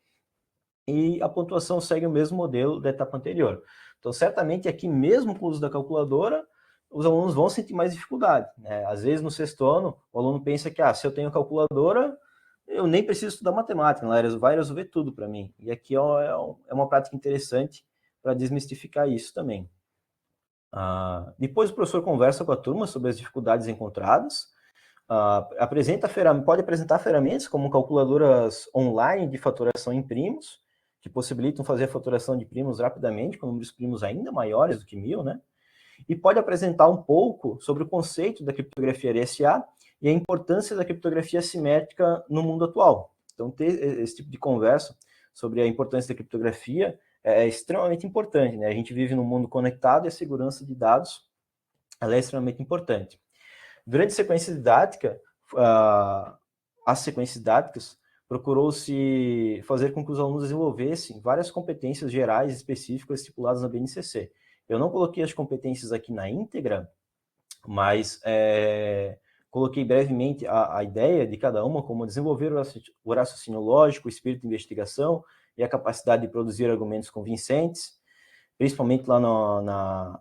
e a pontuação segue o mesmo modelo da etapa anterior. Então, certamente, aqui mesmo com o uso da calculadora, os alunos vão sentir mais dificuldade, né? Às vezes, no 6º ano, o aluno pensa que, se eu tenho calculadora, eu nem preciso estudar matemática, ela vai resolver tudo para mim. E aqui é uma prática interessante para desmistificar isso também. Depois o professor conversa com a turma sobre as dificuldades encontradas, pode apresentar ferramentas como calculadoras online de fatoração em primos, que possibilitam fazer a fatoração de primos rapidamente, com números primos ainda maiores do que 1000, né? E pode apresentar um pouco sobre o conceito da criptografia RSA e a importância da criptografia simétrica no mundo atual. Então, ter esse tipo de conversa sobre a importância da criptografia é extremamente importante, né? A gente vive num mundo conectado e a segurança de dados ela é extremamente importante. Durante a sequência didática, as sequências didáticas, procurou-se fazer com que os alunos desenvolvessem várias competências gerais específicas estipuladas na BNCC. Eu não coloquei as competências aqui na íntegra, mas coloquei brevemente a ideia de cada uma, como desenvolver o raciocínio lógico, o espírito de investigação e a capacidade de produzir argumentos convincentes, principalmente lá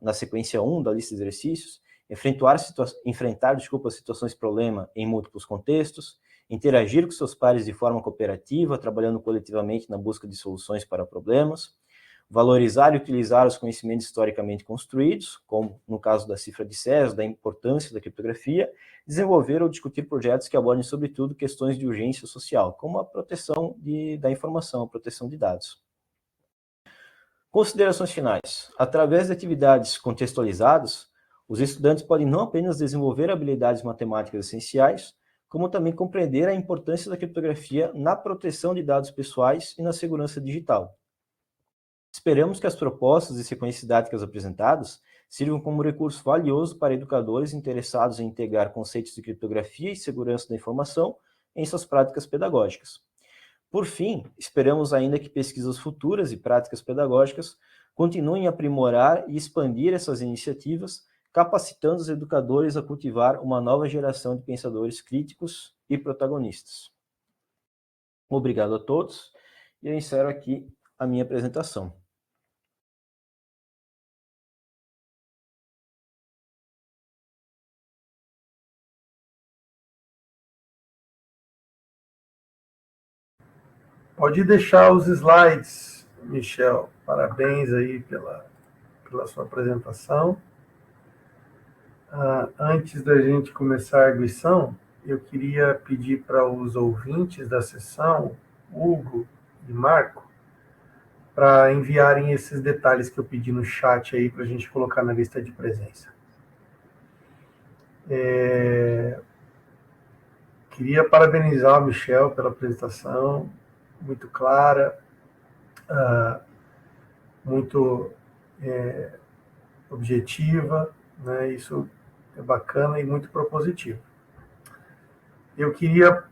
na sequência 1 da lista de exercícios. enfrentar situações de problema em múltiplos contextos, interagir com seus pares de forma cooperativa, trabalhando coletivamente na busca de soluções para problemas, valorizar e utilizar os conhecimentos historicamente construídos, como no caso da cifra de César, da importância da criptografia, desenvolver ou discutir projetos que abordem, sobretudo, questões de urgência social, como a proteção da informação, a proteção de dados. Considerações finais. Através de atividades contextualizadas, os estudantes podem não apenas desenvolver habilidades matemáticas essenciais, como também compreender a importância da criptografia na proteção de dados pessoais e na segurança digital. Esperamos que as propostas e sequências didáticas apresentadas sirvam como recurso valioso para educadores interessados em integrar conceitos de criptografia e segurança da informação em suas práticas pedagógicas. Por fim, esperamos ainda que pesquisas futuras e práticas pedagógicas continuem a aprimorar e expandir essas iniciativas, capacitando os educadores a cultivar uma nova geração de pensadores críticos e protagonistas. Obrigado a todos, e eu encerro aqui a minha apresentação. Pode deixar os slides, Michel. Parabéns aí pela sua apresentação. Antes da gente começar a arguição, eu queria pedir para os ouvintes da sessão, Hugo e Marco, para enviarem esses detalhes que eu pedi no chat aí para a gente colocar na lista de presença. Queria parabenizar o Michel pela apresentação, muito clara, muito objetiva, né? Isso é bacana e muito propositivo. Eu queria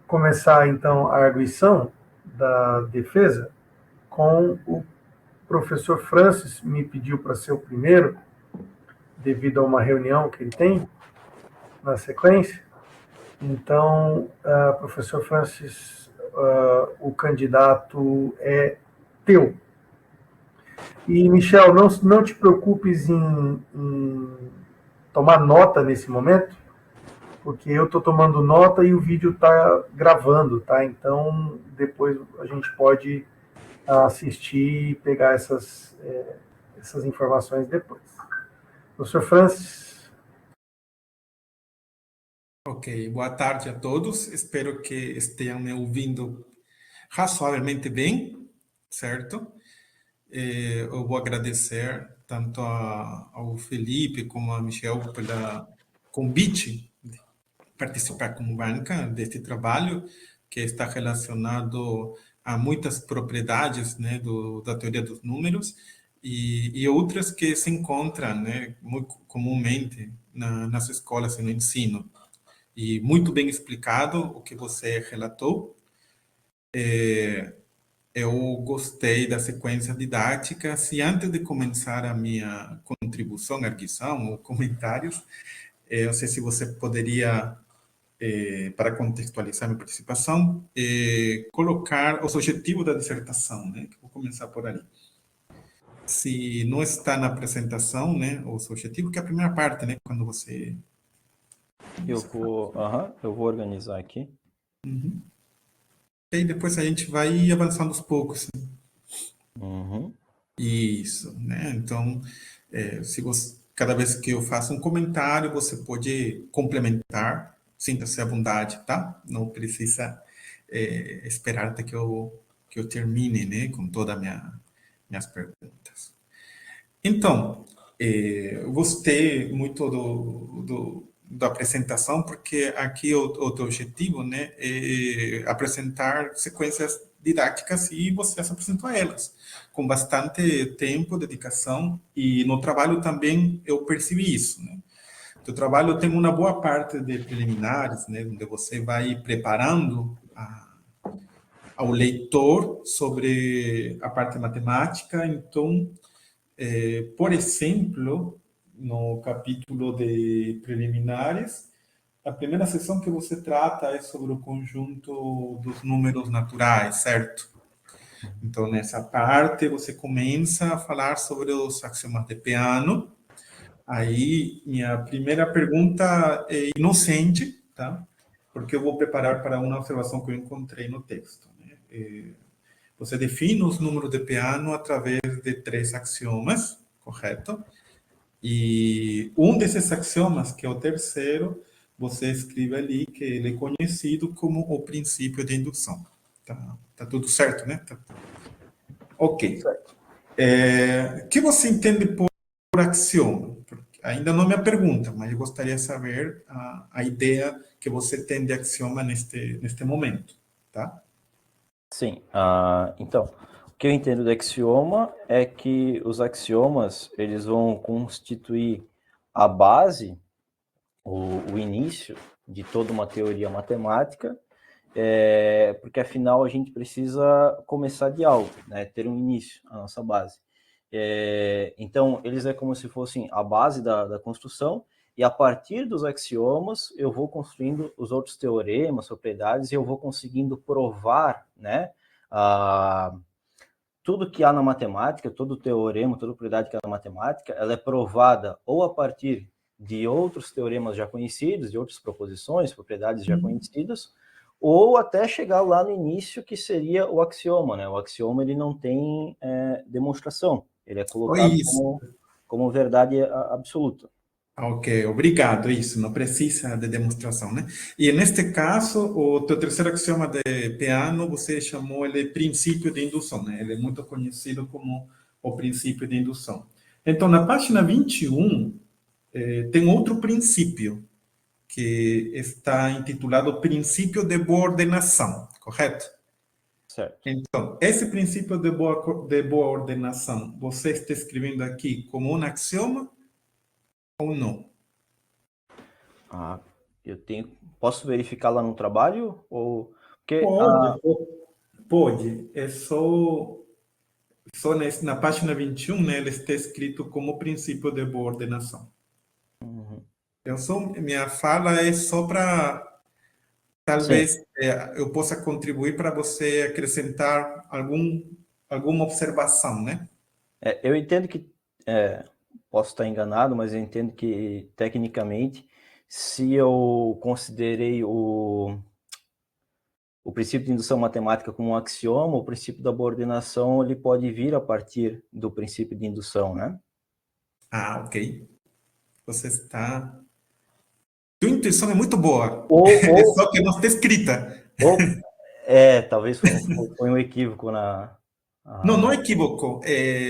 começar, então, a arguição da defesa com o professor Francis, me pediu para ser o primeiro, devido a uma reunião que ele tem na sequência. Então, professor Francis, o candidato é teu. E, Michel, não te preocupes em tomar nota nesse momento, porque eu estou tomando nota e o vídeo está gravando, tá? Então, depois a gente pode assistir e pegar essas informações depois. Professor Francis. Ok, boa tarde a todos. Espero que estejam me ouvindo razoavelmente bem, certo? Eu vou agradecer tanto ao Felipe como a Michel pelo convite de participar como banca deste trabalho, que está relacionado a muitas propriedades, né, da teoria dos números e outras que se encontram, né, muito comumente nas escolas e no ensino. E muito bem explicado o que você relatou. Eu gostei da sequência didática. Se antes de começar a minha contribuição, arguição ou comentários, eu não sei se você poderia, para contextualizar minha participação, colocar os objetivos da dissertação, né? Vou começar por ali. Se não está na apresentação, né, os objetivos, que é a primeira parte, né, quando você... Eu vou organizar aqui. Uhum. E depois a gente vai avançando aos poucos. Uhum. Isso, né? Então, cada vez que eu faço um comentário, você pode complementar, sinta-se à vontade, tá? Não precisa esperar até que eu termine, né, com todas minhas perguntas. Então, eu gostei muito da apresentação, porque aqui o objetivo, né, é apresentar sequências didáticas e vocês apresentam elas, com bastante tempo, dedicação, e no trabalho também eu percebi isso, né. O trabalho tem uma boa parte de preliminares, né, onde você vai preparando ao leitor sobre a parte matemática. Então, por exemplo, no capítulo de preliminares, a primeira seção que você trata é sobre o conjunto dos números naturais, certo? Então, nessa parte, você começa a falar sobre os axiomas de Peano, Aí, minha primeira pergunta é inocente, tá? Porque eu vou preparar para uma observação que eu encontrei no texto, né? Você define os números de Peano através de 3 axiomas, correto? E um desses axiomas, que é o terceiro, você escreve ali que ele é conhecido como o princípio de indução. Tá tudo certo, né? Ok. Certo. O que você entende por axioma? Ainda não é minha pergunta, mas eu gostaria de saber a ideia que você tem de axioma neste momento, tá? Sim. Então, o que eu entendo do axioma é que os axiomas eles vão constituir a base, o início de toda uma teoria matemática, porque afinal a gente precisa começar de algo, né? Ter um início, a nossa base. Então, eles é como se fossem a base da construção, e a partir dos axiomas eu vou construindo os outros teoremas, propriedades, e eu vou conseguindo provar, né? Tudo que há na matemática, todo teorema, toda propriedade que há na matemática, ela é provada ou a partir de outros teoremas já conhecidos, de outras proposições, propriedades já conhecidas, ou até chegar lá no início, que seria o axioma, né? O axioma ele não tem demonstração, ele é colocado como verdade absoluta. Ok, obrigado. Isso, não precisa de demonstração, né? E neste caso, o teu terceiro axioma de Peano, você chamou ele princípio de indução, né? Ele é muito conhecido como o princípio de indução. Então, na página 21, tem outro princípio, que está intitulado princípio de boa ordenação, correto? Certo. Então, esse princípio de boa ordenação, você está escrevendo aqui como um axioma ou não? Posso verificar lá no trabalho? Ou porque Pode. É só na página 21, né, ele está escrito como princípio de boa ordenação. Minha fala é só para, talvez, eu possa contribuir para você acrescentar alguma observação, né? Eu entendo que, posso estar enganado, mas eu entendo que, tecnicamente, se eu considerei o princípio de indução matemática como um axioma, o princípio da boa ordenação ele pode vir a partir do princípio de indução, né? Ah, ok. Você está... Sua intuição é muito boa, só que não está escrita. Talvez foi um equívoco na... Não é equívoco,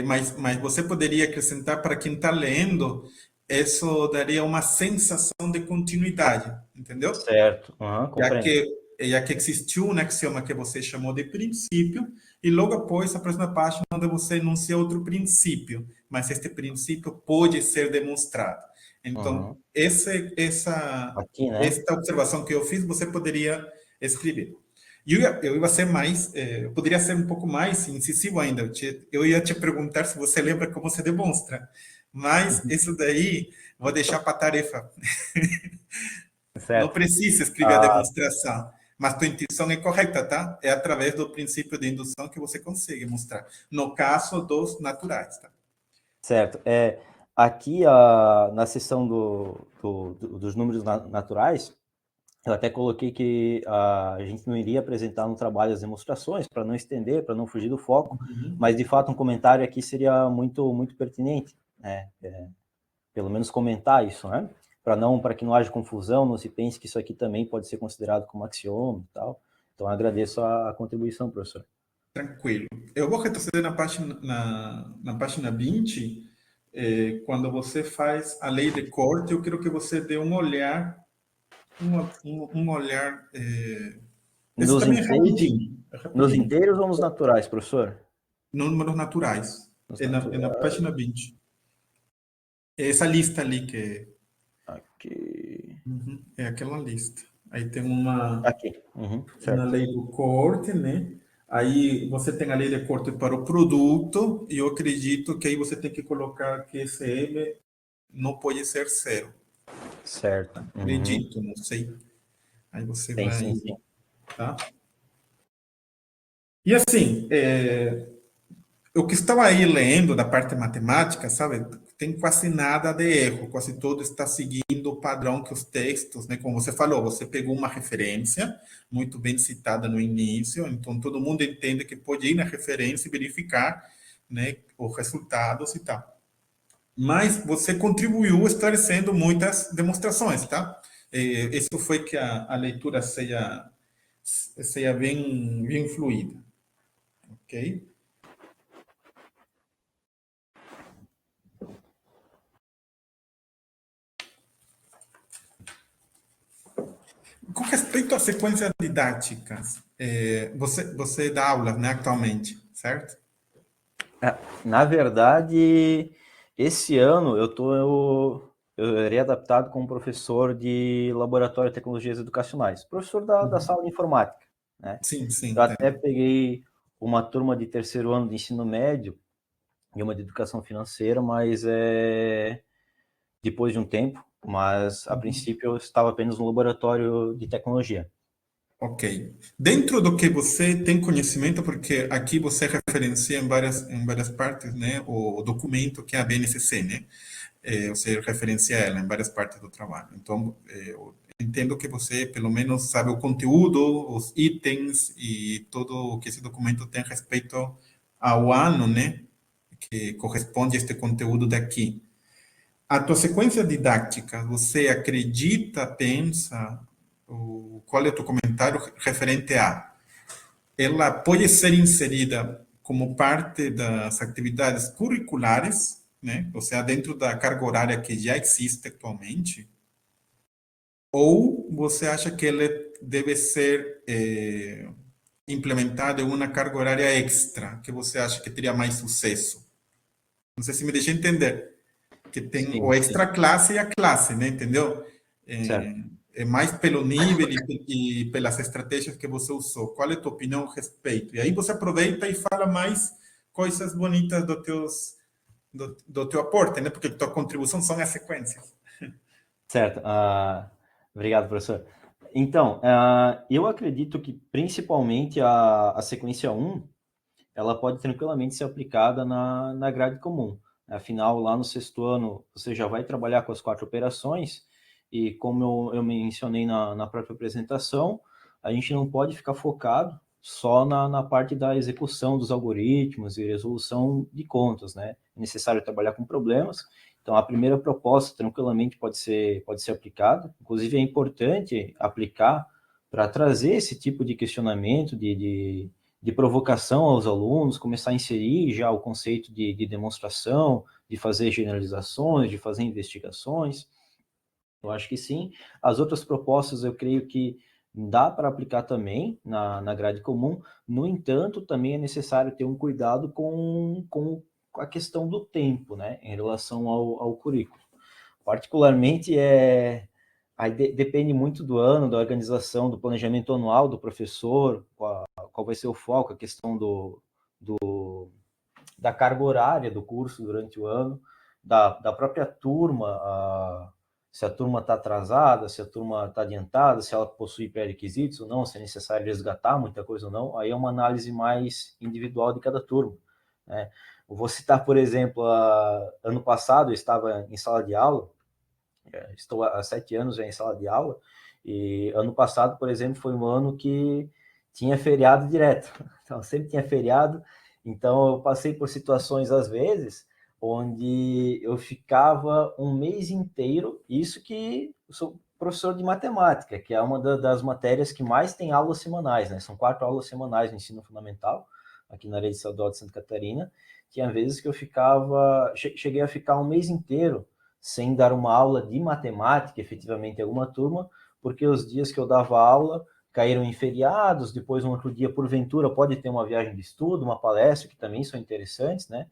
mas você poderia acrescentar para quem está lendo, isso daria uma sensação de continuidade, entendeu? Certo, Já compreendo. que, já que existiu um axioma que você chamou de princípio, e logo após a próxima página, onde você enuncia outro princípio, mas este princípio pode ser demonstrado. Então, Aqui, né? esta observação que eu fiz, você poderia escrever. E eu ia ser mais, eu poderia ser um pouco mais incisivo ainda. Eu ia te perguntar se você lembra como se demonstra, mas isso daí vou deixar para a tarefa. Não Certo. precisa escrever a demonstração, mas tua intuição é correta, tá? É através do princípio de indução que você consegue mostrar. No caso dos naturais, tá? Certo. Aqui, na seção dos números naturais, eu até coloquei que a gente não iria apresentar no trabalho as demonstrações, para não estender, para não fugir do foco, mas, de fato, um comentário aqui seria muito, muito pertinente, né? Pelo menos comentar isso, né? Para que não haja confusão, não se pense que isso aqui também pode ser considerado como axioma e tal. Então, eu agradeço a contribuição, professor. Tranquilo. Eu vou retroceder na página 20, quando você faz a lei de corte, eu quero que você dê um olhar, um olhar, esse Nos também é inteiros, rapidinho, é nos rapidinho, inteiros ou nos naturais, professor? números naturais, Nos é na naturais. página 20. Essa lista ali Aqui. é aquela lista. Aí tem uma Aqui. na Certo. lei do corte, né? Aí você tem a lei de corte para o produto, e eu acredito que aí você tem que colocar que esse M não pode ser zero. Certo. Acredito, não sei. Aí você Tem vai, sim, sim. tá? E assim, o que estava aí lendo da parte matemática, sabe? tem quase nada de erro, quase todo está seguindo o padrão que os textos, né? Como você falou, você pegou uma referência muito bem citada no início, então todo mundo entende que pode ir na referência e verificar, né, os resultados e tal. Mas você contribuiu esclarecendo muitas demonstrações, tá? Isso foi que a leitura seja bem fluida, ok? Com respeito às sequências didáticas, você dá aulas, né, atualmente, certo? Na verdade, esse ano eu irei adaptado como professor de Laboratório de Tecnologias Educacionais, professor da sala de informática, né? Sim, sim, Eu até entendo. peguei uma turma de terceiro ano de ensino médio e uma de educação financeira, mas depois de um tempo, mas a princípio eu estava apenas no laboratório de tecnologia. Ok. Dentro do que você tem conhecimento, porque aqui você referencia em várias partes, né, o documento que é a BNCC, né? Você referencia ela em várias partes do trabalho. Então, eu entendo que você, pelo menos, sabe o conteúdo, os itens e tudo o que esse documento tem a respeito ao ano, né, que corresponde a este conteúdo daqui. A tua sequência didática, você acredita, pensa, qual é o teu comentário referente a? Ela pode ser inserida como parte das atividades curriculares, né? Ou seja, dentro da carga horária que já existe atualmente, ou você acha que ela deve ser implementada em uma carga horária extra, que você acha que teria mais sucesso? Não sei se me deixa entender. Que tem o Sim, sim, extra classe e a classe, né? Entendeu? certo. É mais pelo nível e pelas estratégias que você usou. Qual é a tua opinião a respeito? E aí você aproveita e fala mais coisas bonitas do teu aporte, né? Porque tua contribuição são as sequências. Certo. Obrigado, professor. Então, eu acredito que principalmente a sequência um ela pode tranquilamente ser aplicada na grade comum. Afinal, lá no sexto ano, você já vai trabalhar com as 4 operações, e como eu mencionei na própria apresentação, a gente não pode ficar focado só na parte da execução dos algoritmos e resolução de contas, né? É necessário trabalhar com problemas. Então, a primeira proposta tranquilamente pode ser aplicada. Inclusive, é importante aplicar para trazer esse tipo de questionamento, de provocação aos alunos, começar a inserir já o conceito de demonstração, de fazer generalizações, de fazer investigações. Eu acho que sim. As outras propostas eu creio que dá para aplicar também na grade comum. No entanto, também é necessário ter um cuidado com a questão do tempo, né, em relação ao currículo. Particularmente, depende muito do ano, da organização, do planejamento anual do professor, qual vai ser o foco, a questão da carga horária do curso durante o ano, da própria turma, se a turma está atrasada, se a turma está adiantada, se ela possui pré-requisitos ou não, se é necessário resgatar muita coisa ou não, aí é uma análise mais individual de cada turma, né? Eu vou citar, por exemplo, ano passado eu estava em sala de aula, estou há 7 anos já em sala de aula, e ano passado, por exemplo, foi um ano que tinha feriado direto. Então, sempre tinha feriado. Então, eu passei por situações, às vezes, onde eu ficava um mês inteiro, isso que eu sou professor de matemática, que é uma das matérias que mais tem aulas semanais, né? São 4 aulas semanais no ensino fundamental, aqui na rede estadual de Santa Catarina. Tinha vezes que eu cheguei a ficar um mês inteiro sem dar uma aula de matemática, efetivamente, em alguma turma, porque os dias que eu dava aula caíram em feriados, depois um outro dia, porventura, pode ter uma viagem de estudo, uma palestra, que também são interessantes, né?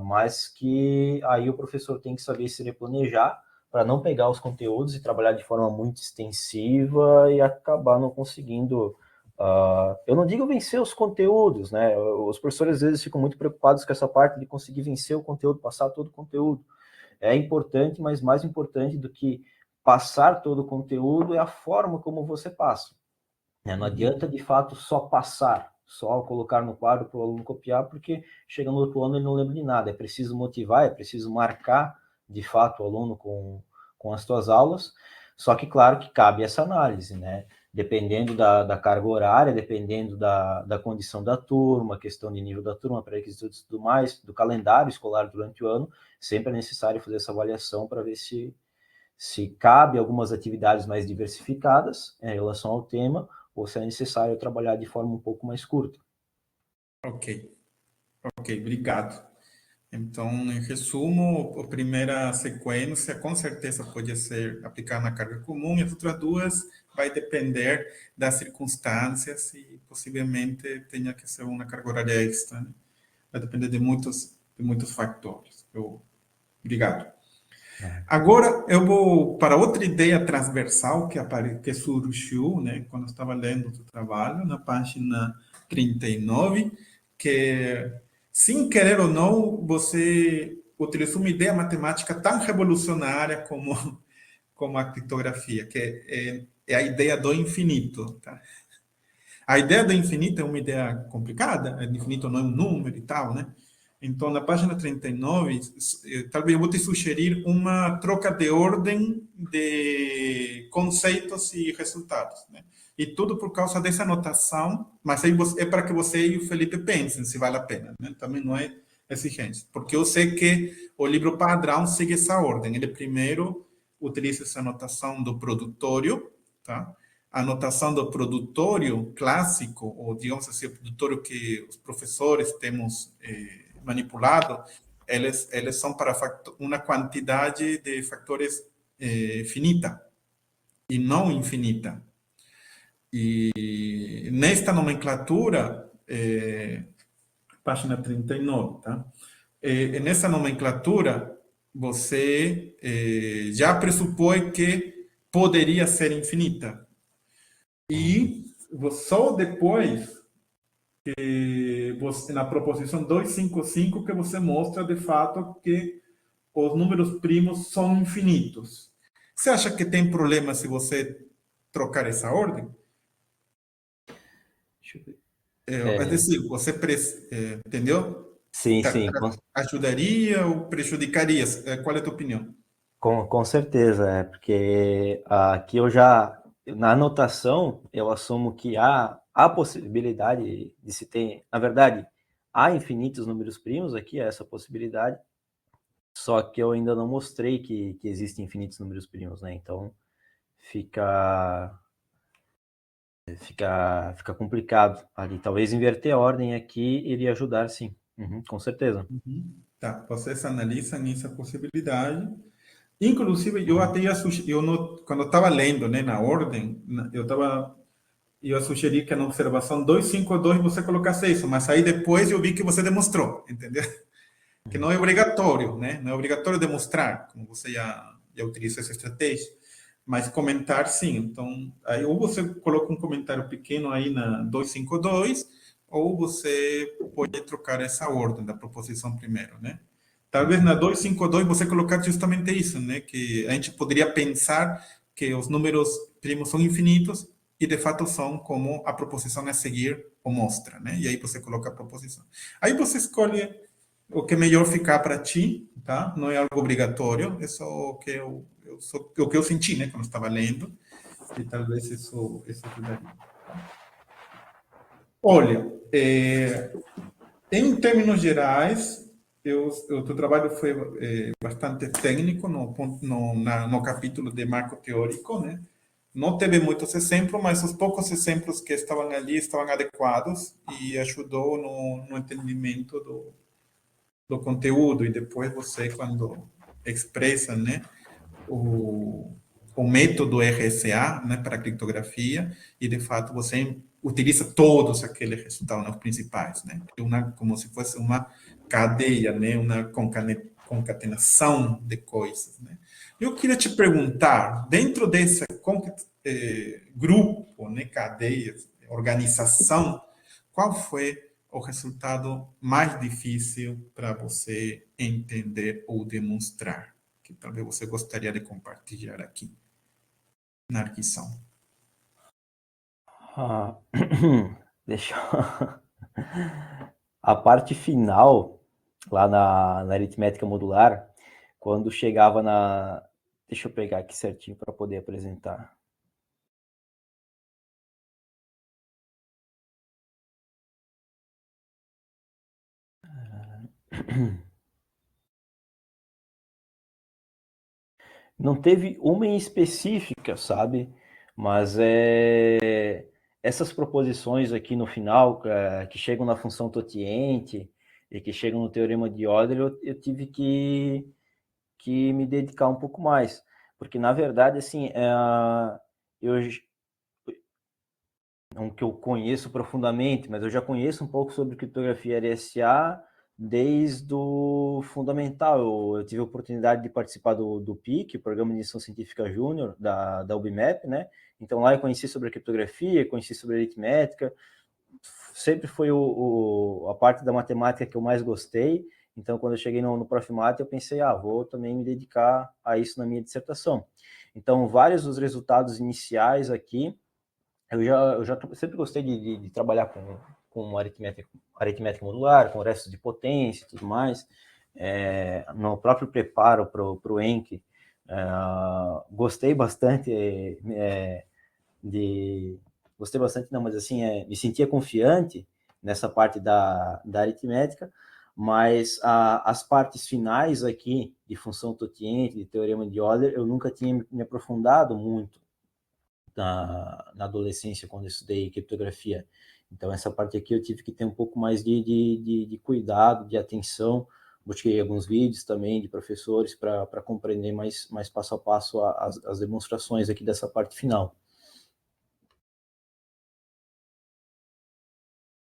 Mas que aí o professor tem que saber se replanejar para não pegar os conteúdos e trabalhar de forma muito extensiva e acabar não conseguindo. Eu não digo vencer os conteúdos, né? Os professores às vezes ficam muito preocupados com essa parte de conseguir vencer o conteúdo, passar todo o conteúdo. É importante, mas mais importante do que passar todo o conteúdo é a forma como você passa. Não adianta, de fato, só passar. só colocar no quadro para o aluno copiar, porque chega no outro ano ele não lembra de nada. É preciso motivar, é preciso marcar, de fato, o aluno com as tuas aulas, só que, claro, que cabe essa análise, né? Dependendo da carga horária, dependendo da condição da turma, questão de nível da turma, pré-requisitos e tudo mais, do calendário escolar durante o ano, sempre é necessário fazer essa avaliação para ver se cabe algumas atividades mais diversificadas em relação ao tema, ou se é necessário trabalhar de forma um pouco mais curta. Ok, obrigado. Então, em resumo, a primeira sequência com certeza pode ser aplicada na carga comum, e as outras duas vai depender das circunstâncias e possivelmente tenha que ser uma carga horária extra, né? Vai depender de muitos fatores. Obrigado. Agora eu vou para outra ideia transversal que surgiu, né, quando eu estava lendo o trabalho, na página 39, que, sem querer ou não, você utilizou uma ideia matemática tão revolucionária como a criptografia, que é a ideia do infinito. Tá? A ideia do infinito é uma ideia complicada, o infinito não é um número e tal, né? Então, na página 39, talvez eu vou te sugerir uma troca de ordem de conceitos e resultados, né? E tudo por causa dessa notação, mas aí é para que você e o Felipe pensem se vale a pena, né? Também não é exigente, porque eu sei que o livro padrão segue essa ordem. Ele primeiro utiliza essa notação do produtório, tá? A notação do produtório clássico, ou digamos assim, o produtório que os professores temos manipulado, eles são para uma quantidade de fatores finita e não infinita. E nesta nomenclatura, página 39, tá? Nessa nomenclatura, você já pressupõe que poderia ser infinita. E só depois que você, na proposição 255, que você mostra de fato que os números primos são infinitos. Você acha que tem problema se você trocar essa ordem? Deixa eu ver. É decir, você entendeu? Sim, sim, Ajudaria ou prejudicaria? Qual é a tua opinião? com certeza, porque aqui na anotação, eu assumo que há possibilidade de se ter, na verdade, há infinitos números primos aqui, essa possibilidade, só que eu ainda não mostrei que existem infinitos números primos, né? Então, fica complicado ali. Talvez inverter a ordem aqui iria ajudar, sim. Com certeza. Tá, vocês analisam essa possibilidade. Inclusive, eu até quando eu estava lendo, né, na ordem, eu sugeri que na observação 252 você colocasse isso, mas aí depois eu vi que você demonstrou, entendeu? Que não é obrigatório, né? Não é obrigatório demonstrar, como você já utiliza essa estratégia, mas comentar sim. Então, aí ou você coloca um comentário pequeno aí na 252, ou você pode trocar essa ordem da proposição primeiro, né? Talvez na 252 você colocar justamente isso, né? Que a gente poderia pensar que os números primos são infinitos e de fato são, como a proposição a seguir o mostra, né? E aí você coloca a proposição. Aí você escolhe o que é melhor ficar para ti, tá? Não é algo obrigatório, é só o que o que eu senti, né? Quando estava lendo, e talvez isso ajudaria. Olha, em termos gerais, o teu trabalho foi bastante técnico no capítulo de marco teórico, né? Não teve muitos exemplos, mas os poucos exemplos que estavam ali estavam adequados e ajudou no entendimento do conteúdo. E depois você, quando expressa, né, o método RSA, né, para a criptografia, e de fato você utiliza todos aqueles resultados, né, os principais, né, como se fosse uma cadeia, né, uma concatenação de coisas, né. Eu queria te perguntar, dentro desse grupo, né, cadeia, organização, qual foi o resultado mais difícil para você entender ou demonstrar, que talvez você gostaria de compartilhar aqui na arguição? Deixa eu... A parte final, lá na aritmética modular, quando chegava na... Deixa eu pegar aqui certinho para poder apresentar. Não teve uma em específica, sabe? Mas essas proposições aqui no final, que chegam na função totiente e que chegam no teorema de Euler, eu tive que me dedicar um pouco mais. Porque, na verdade, assim, eu não que eu conheço profundamente, mas eu já conheço um pouco sobre criptografia RSA desde o fundamental. Eu tive a oportunidade de participar do PIC, Programa de Iniciação Científica Júnior, da UBMAP, né? Então lá eu conheci sobre a criptografia, conheci sobre a aritmética, sempre foi a parte da matemática que eu mais gostei. Então, quando eu cheguei no Profimate, eu pensei, vou também me dedicar a isso na minha dissertação. Então, vários dos resultados iniciais aqui, eu já sempre gostei de trabalhar com aritmética modular, com restos de potência e tudo mais. No próprio preparo para o ENC, gostei bastante gostei bastante, não, mas assim, me sentia confiante nessa parte da aritmética, mas as partes finais aqui, de função totiente, de teorema de Euler, eu nunca tinha me aprofundado muito na adolescência, quando eu estudei criptografia. Então, essa parte aqui eu tive que ter um pouco mais de cuidado, de atenção. Busquei alguns vídeos também de professores para compreender mais passo a passo as demonstrações aqui dessa parte final.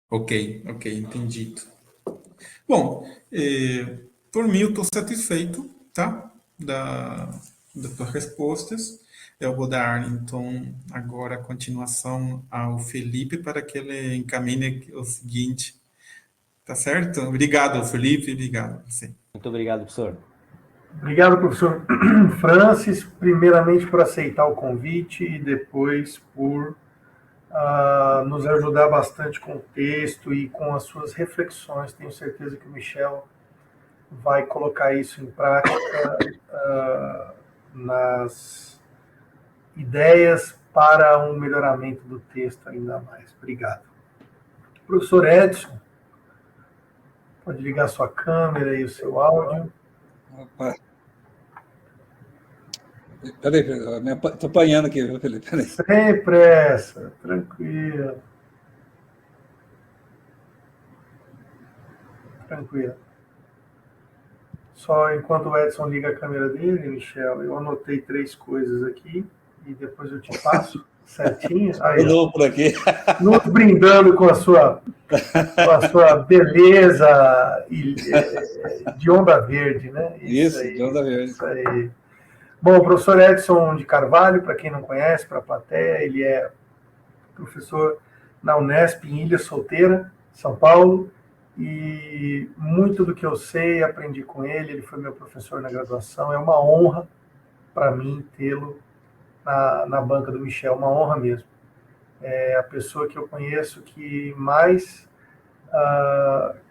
Ok, entendido. Bom, por mim eu estou satisfeito, tá? Das tuas respostas. Eu vou dar, então, agora a continuação ao Felipe para que ele encaminhe o seguinte. Tá certo? Obrigado, Felipe. Obrigado. Sim. Muito obrigado, professor. Obrigado, professor Francis, primeiramente por aceitar o convite e depois por nos ajudar bastante com o texto e com as suas reflexões. Tenho certeza que o Michel vai colocar isso em prática nas ideias para um melhoramento do texto ainda mais. Obrigado. Professor Edson, pode ligar sua câmera e o seu áudio. Opa. Peraí, estou apanhando aqui, viu, Felipe? Peraí. Sem pressa, tranquilo. Tranquilo. Só enquanto o Edson liga a câmera dele, Michel, eu anotei 3 coisas aqui e depois eu te passo certinho. Aí, novo por aqui. Nos brindando com a sua beleza de onda verde, né? Isso aí, de onda verde. Isso aí. Bom, o professor Edson de Carvalho, para quem não conhece, para a plateia, ele é professor na Unesp, em Ilha Solteira, São Paulo, e muito do que eu sei, aprendi com ele, ele foi meu professor na graduação, é uma honra para mim tê-lo na banca do Michel, uma honra mesmo. É a pessoa que eu conheço que mais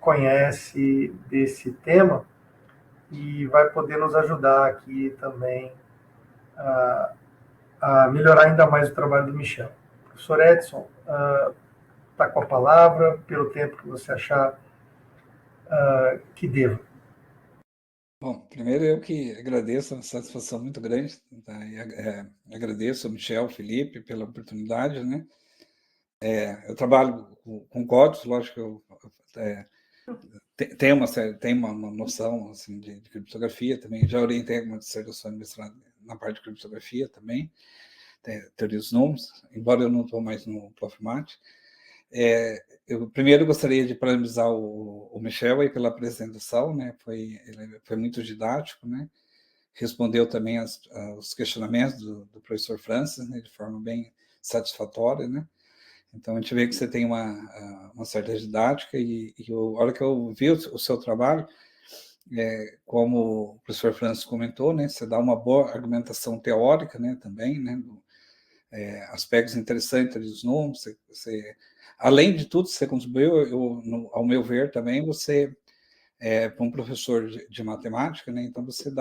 conhece desse tema e vai poder nos ajudar aqui também a melhorar ainda mais o trabalho do Michel. Professor Edson, está com a palavra, pelo tempo que você achar que deva. Bom, primeiro eu que agradeço, é uma satisfação muito grande, tá? Agradeço ao Michel, Felipe, pela oportunidade, né? Eu trabalho com códigos, lógico que eu tenho uma noção assim, de criptografia também, já orientei alguma dissertação de mestrado na parte de criptografia também, teoria dos números, embora eu não estou mais no Profimate. Eu primeiro gostaria de parabenizar o Michel aí pela apresentação, né? Ele foi muito didático, né? Respondeu também aos questionamentos do professor Francis, né? De forma bem satisfatória, né? Então a gente vê que você tem uma certa didática e a hora que eu vi o seu trabalho, como o professor Francis comentou, né? Você dá uma boa argumentação teórica, né? Também, né? Aspectos interessantes dos números, você além de tudo que você contribuiu, ao meu ver também, você para um professor de matemática, né? Então você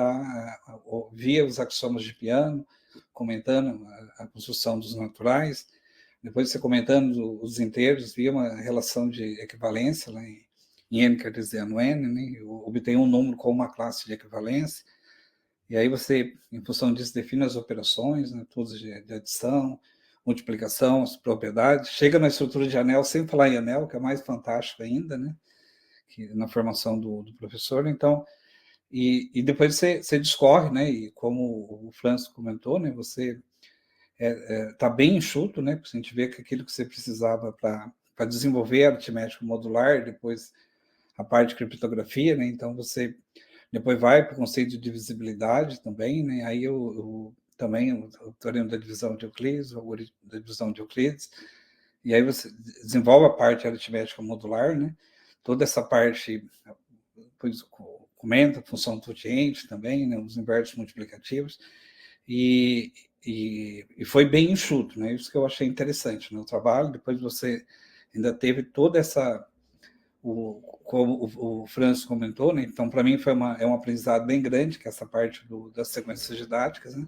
via os axiomas de Peano, comentando a construção dos naturais, depois você comentando os inteiros, via uma relação de equivalência lá em n cartesiano n, né? Obtém um número com uma classe de equivalência, e aí você, em função disso, define as operações, né? Todas de adição, multiplicação, as propriedades, chega na estrutura de anel, sem falar em anel, que é mais fantástico ainda, né? Na formação do professor. Então, e depois você discorre, né? E como o Francis comentou, né? Você está bem enxuto, né? Porque a gente vê que aquilo que você precisava para desenvolver a aritmética modular, depois a parte de criptografia, né? Então você depois vai para o conceito de divisibilidade também, né? Aí também o teorema da divisão de Euclides, o algoritmo da divisão de Euclides, e aí você desenvolve a parte aritmética modular, né? Toda essa parte, depois comenta a função tangente também, né? Os inversos multiplicativos, e foi bem enxuto, né? Isso que eu achei interessante no trabalho. Depois você ainda teve toda essa, como o Francis comentou, né? Então, para mim, é um aprendizado bem grande, que é essa parte das sequências didáticas, né?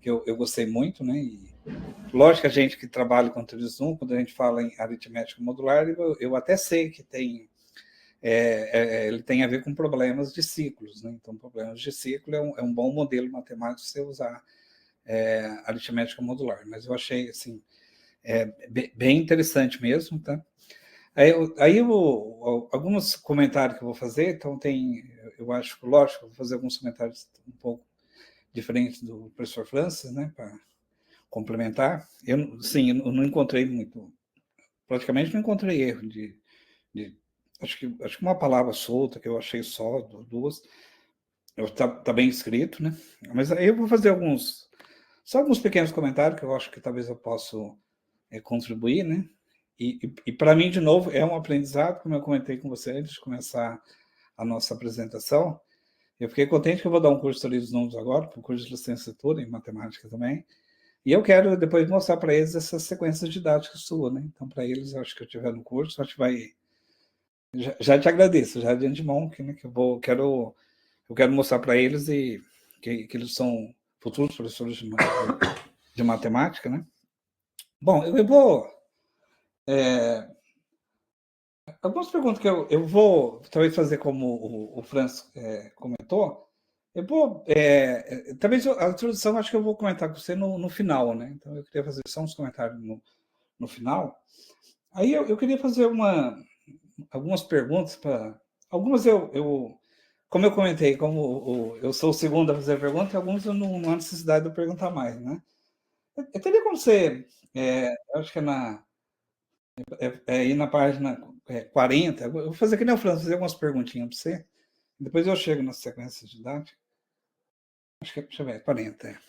Que eu gostei muito, né? E, lógico que a gente que trabalha com teorias NUM, quando a gente fala em aritmética modular, eu até sei que ele tem a ver com problemas de ciclos, né? Então, problemas de ciclo é um bom modelo matemático se você usar aritmética modular. Mas eu achei, assim, bem interessante mesmo, tá? Alguns comentários que eu vou fazer, então eu acho, lógico, vou fazer alguns comentários um pouco diferentes do professor Francis, né, para complementar. Eu não encontrei praticamente não encontrei erro acho que uma palavra solta que eu achei só, duas, tá bem escrito, né? Mas aí eu vou fazer só alguns pequenos comentários que eu acho que talvez eu possa contribuir, né? E para mim, de novo, é um aprendizado, como eu comentei com você antes de começar a nossa apresentação. Eu fiquei contente que eu vou dar um curso de teoria dos números agora, um curso de licenciatura em matemática também. E eu quero depois mostrar para eles essas sequências didáticas suas, né? Então, para eles, acho que eu tiver no curso, acho que vai. Já te agradeço, já de antemão, né, que eu quero mostrar para eles e que eles são futuros professores de matemática, né? Bom, eu vou. Algumas perguntas que eu vou talvez fazer como o Franz comentou. Eu vou. Talvez a introdução acho que eu vou comentar com você no final, né? Então eu queria fazer só uns comentários no final. Aí eu queria fazer algumas perguntas para. Algumas como eu comentei, como eu sou o segundo a fazer a pergunta, alguns eu não há necessidade de eu perguntar mais, né? Eu teria como você. Acho que aí na página 40, eu vou fazer que nem o França, fazer algumas perguntinhas para você, depois eu chego na sequência didática. Acho que, deixa eu ver, 40. Deixa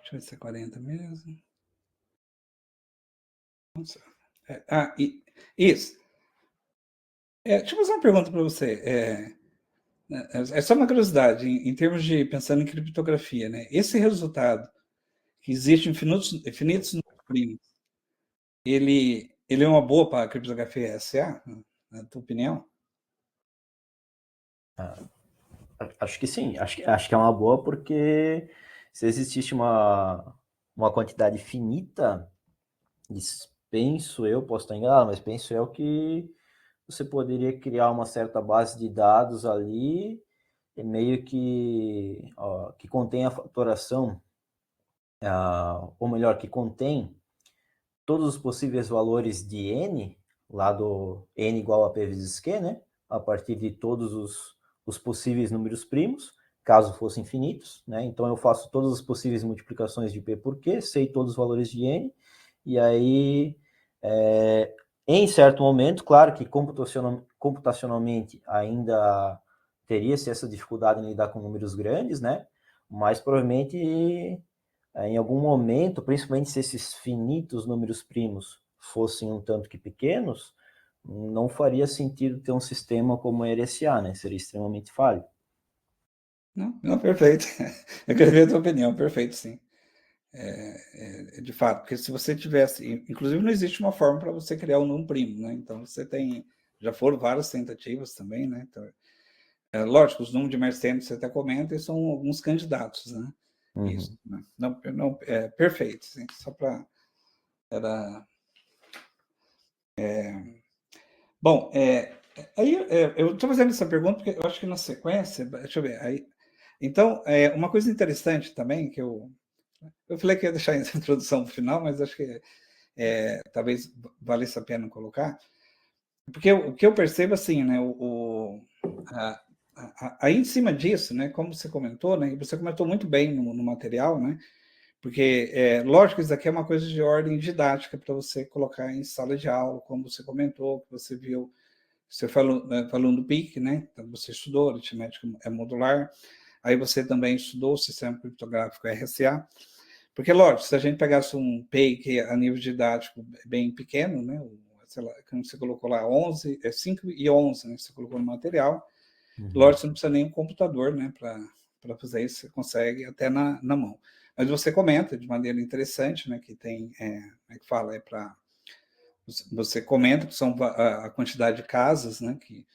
eu ver se é 40 mesmo. Isso. Deixa eu fazer uma pergunta para você. É só uma curiosidade, em termos de pensando em criptografia, né? Esse resultado que existe infinitos números primos, ele é uma boa para a criptografia SA, na tua opinião? Acho que sim, acho que é uma boa porque se existisse uma quantidade finita, penso eu, posso estar enganado, mas penso eu que você poderia criar uma certa base de dados ali, meio que contém a fatoração, ou melhor, que contém todos os possíveis valores de n, lá do n igual a p vezes q, né? A partir de todos os possíveis números primos, caso fossem infinitos, né? Então eu faço todas as possíveis multiplicações de p por q, sei todos os valores de n, e aí, em certo momento, claro que computacionalmente ainda teria-se essa dificuldade em lidar com números grandes, né? Mas provavelmente em algum momento, principalmente se esses finitos números primos fossem um tanto que pequenos, não faria sentido ter um sistema como o RSA, né? Seria extremamente falho. Não, perfeito. Eu queria ver a tua opinião, perfeito, sim. de fato, porque se você tivesse, inclusive não existe uma forma para você criar um número primo, né? Então você tem, já foram várias tentativas também, né? Então, lógico, os números de Mersenne você até comenta e são alguns candidatos, né? Isso, né? Não, perfeito, sim, só para bom, aí eu estou fazendo essa pergunta porque eu acho que na sequência, deixa eu ver, aí, então, uma coisa interessante também que eu falei que ia deixar essa introdução no final, mas acho que talvez valesse a pena colocar, porque o que eu percebo assim, né, aí em cima disso, né, como você comentou, né, e você comentou muito bem no material, né, porque lógico, isso aqui é uma coisa de ordem didática para você colocar em sala de aula, como você comentou, que você viu, você falou do PIC, né, então você estudou, aritmética é modular, aí você também estudou o sistema criptográfico RSA, porque, lógico, se a gente pegasse um PEI a nível didático bem pequeno, né, sei lá, como você colocou lá, 11, 5 e 11, né, você colocou no material, lógico, você não precisa nem um computador, né, para fazer isso, você consegue até na mão. Mas você comenta de maneira interessante, né, que tem, como é que fala, para... Você comenta que são a quantidade de casas, né, que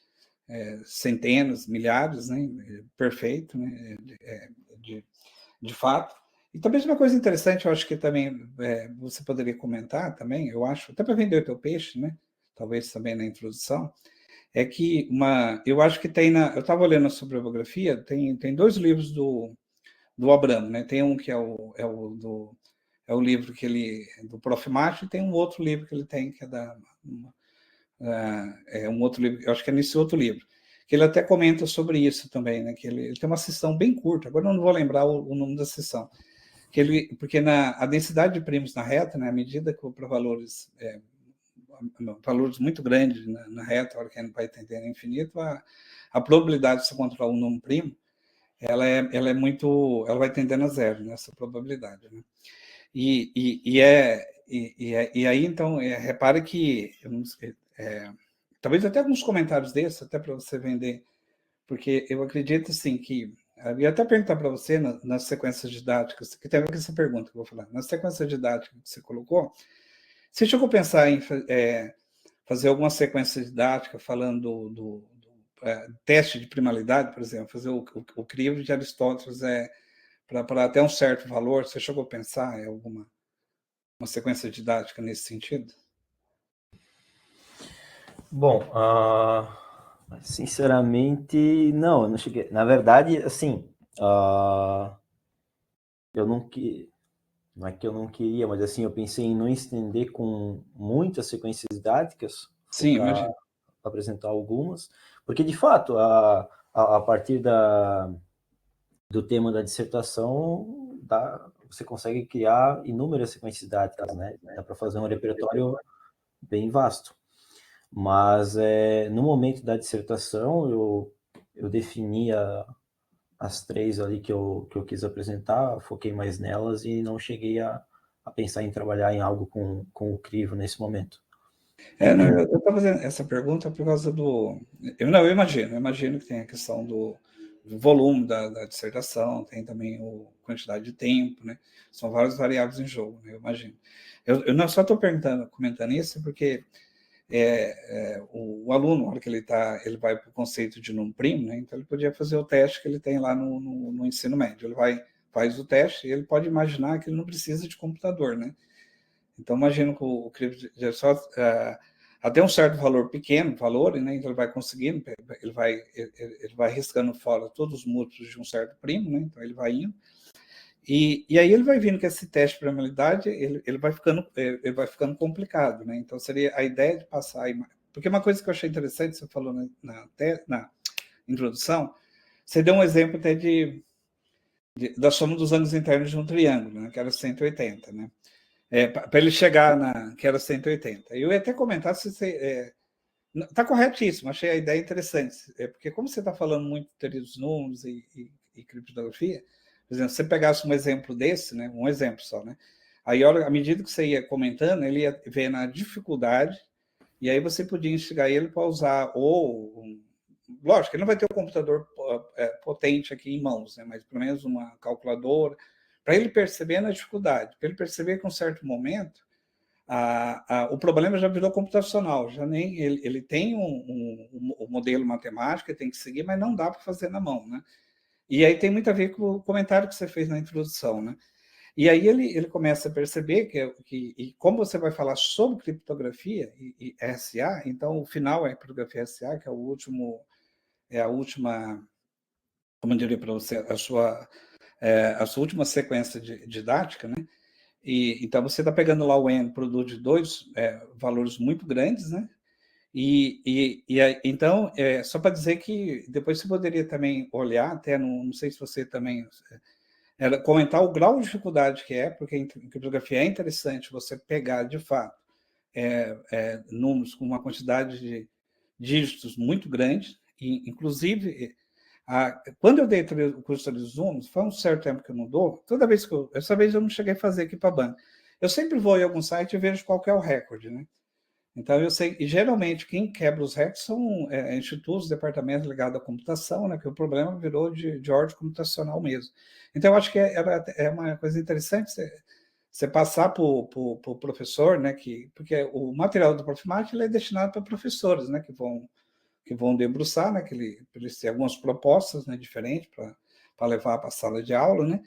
centenas, milhares, né, perfeito, né, de fato. E também uma coisa interessante, eu acho que também você poderia comentar também, eu acho, até para vender o teu peixe, né? Talvez também na introdução, é que eu acho que tem eu estava olhando sobre a biografia, tem 2 livros do Abramo, né? Tem um que é o livro que ele do Prof. Mate, e tem um outro livro que ele tem que é um outro livro, eu acho que é nesse outro livro, que ele até comenta sobre isso também, né? Que ele tem uma sessão bem curta, agora eu não vou lembrar o nome da sessão, porque a densidade de primos na reta, né, à medida que para valores muito grandes na reta, a hora que a gente vai tendendo infinito, a probabilidade de você controlar um número primo, ela vai tendendo a zero, né, essa probabilidade, né? E aí, então, repare que talvez até alguns comentários desses, até para você vender, porque eu acredito, assim, que eu ia até perguntar para você, nas sequências didáticas, que tem a ver com essa pergunta que eu vou falar, nas sequências didáticas que você colocou, você chegou a pensar em fazer alguma sequência didática falando do teste de primalidade, por exemplo, fazer o crivo de Aristóteles para até um certo valor, você chegou a pensar em alguma uma sequência didática nesse sentido? Bom, sinceramente, não, eu não cheguei. Na verdade, assim, eu não que não é que eu não queria, mas assim, eu pensei em não estender com muitas sequências didáticas, Sim, focar, imagino. apresentar algumas, porque de fato, a partir do tema da dissertação, você consegue criar inúmeras sequências didáticas, né? Dá para fazer um repertório bem vasto. Mas no momento da dissertação, eu definia as 3 ali que eu quis apresentar, foquei mais nelas e não cheguei a pensar em trabalhar em algo com o crivo nesse momento. Não, eu estava fazendo essa pergunta por causa do... eu imagino que tem a questão do volume da dissertação, tem também a quantidade de tempo, né? São várias variáveis em jogo, né? Eu imagino. Eu não só estou comentando isso porque o aluno, na hora que ele vai para o conceito de número primo, né? Então ele podia fazer o teste que ele tem lá no ensino médio. Ele faz o teste e ele pode imaginar que ele não precisa de computador, né? Então imagino que o cripto só até um certo valor pequeno, né? Então ele vai conseguindo, ele vai riscando fora todos os múltiplos de um certo primo, né? Então ele vai indo. E aí ele vai vendo que esse teste de primalidade ele vai ficando complicado, né? Então seria a ideia de passar, porque uma coisa que eu achei interessante, você falou na introdução, você deu um exemplo até da soma dos ângulos internos de um triângulo, né? Que era 180, né? Para ele chegar que era 180. Eu ia até comentar se você... Está corretíssimo, achei a ideia interessante. Porque como você está falando muito de teoria dos números e criptografia, por exemplo, se você pegasse um exemplo desse, né, um exemplo só, né, aí à medida que você ia comentando, ele ia ver na dificuldade, e aí você podia instigar ele para usar lógico, ele não vai ter um computador potente aqui em mãos, né, mas pelo menos uma calculadora, para ele perceber na dificuldade, para ele perceber que, em um certo momento, o problema já virou computacional, já nem ele tem um modelo matemático que tem que seguir, mas não dá para fazer na mão, né? E aí tem muito a ver com o comentário que você fez na introdução, né? E aí ele começa a perceber que como você vai falar sobre criptografia e RSA, então o final é criptografia RSA, que é a última, como eu diria para você, a sua última sequência didática, né? E então você está pegando lá o n, produto de dois valores muito grandes, né? Então, só para dizer que depois você poderia também olhar, até não sei se você também comentar o grau de dificuldade que é, porque em criptografia é interessante você pegar, de fato, números com uma quantidade de dígitos muito grande, e, inclusive, quando eu dei o curso de Zoom, foi um certo tempo que eu não dou, toda vez que essa vez eu não cheguei a fazer aqui para a banca, eu sempre vou em algum site e vejo qual que é o recorde, né? Então, eu sei, e geralmente quem quebra os recordes são institutos, departamentos ligados à computação, né, que o problema virou de ordem computacional mesmo. Então, eu acho que é uma coisa interessante você passar para o professor, né, porque o material do Profimat ele é destinado para professores, né, que vão debruçar, né, que eles têm algumas propostas, né, diferentes para levar para a sala de aula, né,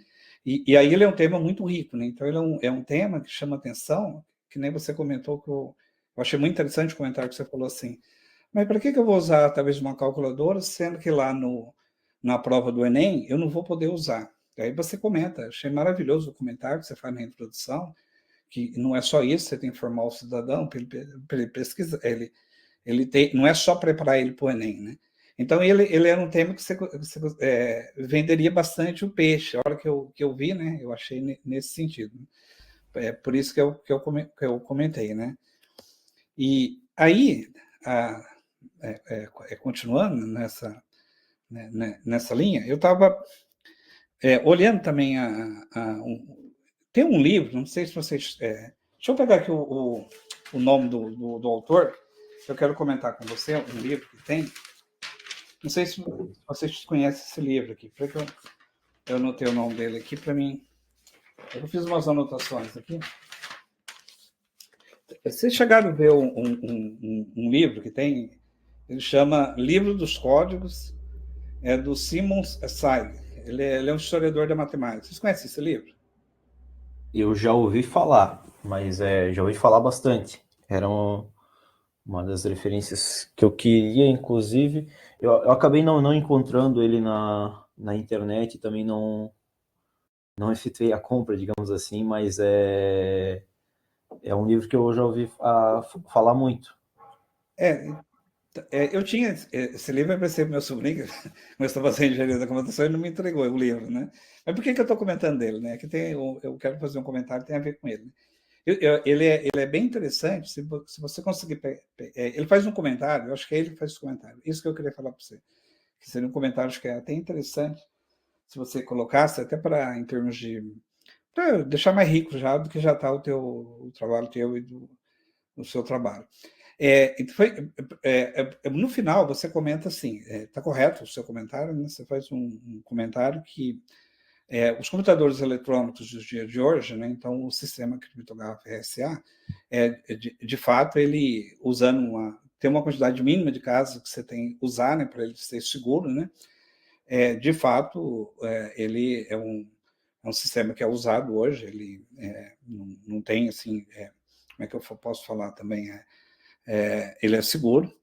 e aí ele é um tema muito rico, né, então ele é um tema que chama atenção, que nem você comentou que eu achei muito interessante o comentário que você falou assim, mas para que eu vou usar talvez uma calculadora, sendo que lá na prova do Enem eu não vou poder usar? E aí você comenta, achei maravilhoso o comentário que você faz na introdução, que não é só isso, você tem que informar o cidadão para ele pesquisar, ele tem, não é só preparar ele para o Enem, né? Então, ele era um tema que você venderia bastante o peixe. A hora que eu vi, né, eu achei nesse sentido. É por isso que eu comentei, né? E aí, continuando nessa linha, eu estava olhando também tem um livro, não sei se vocês... deixa eu pegar aqui o nome do autor, eu quero comentar com você, um livro que tem, não sei se vocês conhecem esse livro aqui, porque eu anotei o nome dele aqui para mim, eu fiz umas anotações aqui. Vocês chegaram a ver um livro que tem, ele chama Livro dos Códigos, do Simon Zeig. Ele é um historiador da matemática. Vocês conhecem esse livro? Eu já ouvi falar, mas já ouvi falar bastante. Era uma das referências que eu queria, inclusive. Eu acabei não encontrando ele na internet, também não efetuei a compra, digamos assim, mas é um livro que eu já ouvi falar muito. Eu tinha esse livro, eu pensei para meu sobrinho, mas estava fazendo engenharia da computação, ele não me entregou o livro, né? Mas por que eu estou comentando dele, né? Que eu quero fazer um comentário que tem a ver com ele. Ele é bem interessante, se você conseguir... ele faz um comentário, eu acho que é ele que faz esse comentário, isso que eu queria falar para você, que seria um comentário, acho que é até interessante, se você colocasse, até em termos de... para deixar mais rico já do que já está o trabalho teu e do seu trabalho. No final, você comenta assim, está correto o seu comentário, né? Você faz um comentário que os computadores eletrônicos dos dias de hoje, né? Então o sistema criptográfico RSA, de fato, ele tem uma quantidade mínima de casos que você tem que usar, né, para ele ser seguro, né? De fato, ele é um sistema que é usado hoje, ele não tem assim, como é que eu posso falar também? Ele é seguro.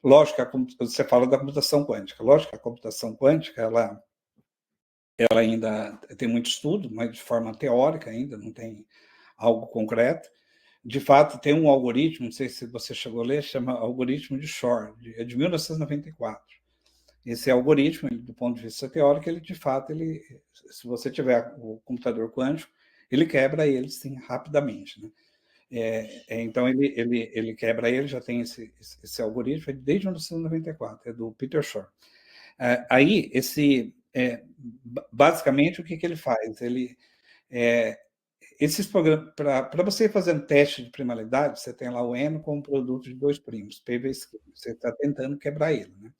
Lógico, você fala da computação quântica. Lógico que a computação quântica, ela ainda tem muito estudo, mas de forma teórica ainda, não tem algo concreto. De fato, tem um algoritmo, não sei se você chegou a ler, chama algoritmo de Shor, de 1994. Esse algoritmo, do ponto de vista teórico, ele de fato, se você tiver o computador quântico, ele quebra ele, sim, rapidamente, né? Então, ele quebra ele, já tem esse algoritmo desde 1994, é do Peter Shor. Aí, basicamente, o que ele faz? Esses programas, para você fazer um teste de primalidade, você tem lá o N com um produto de dois primos, PV esquerdo. Você está tentando quebrar ele, né?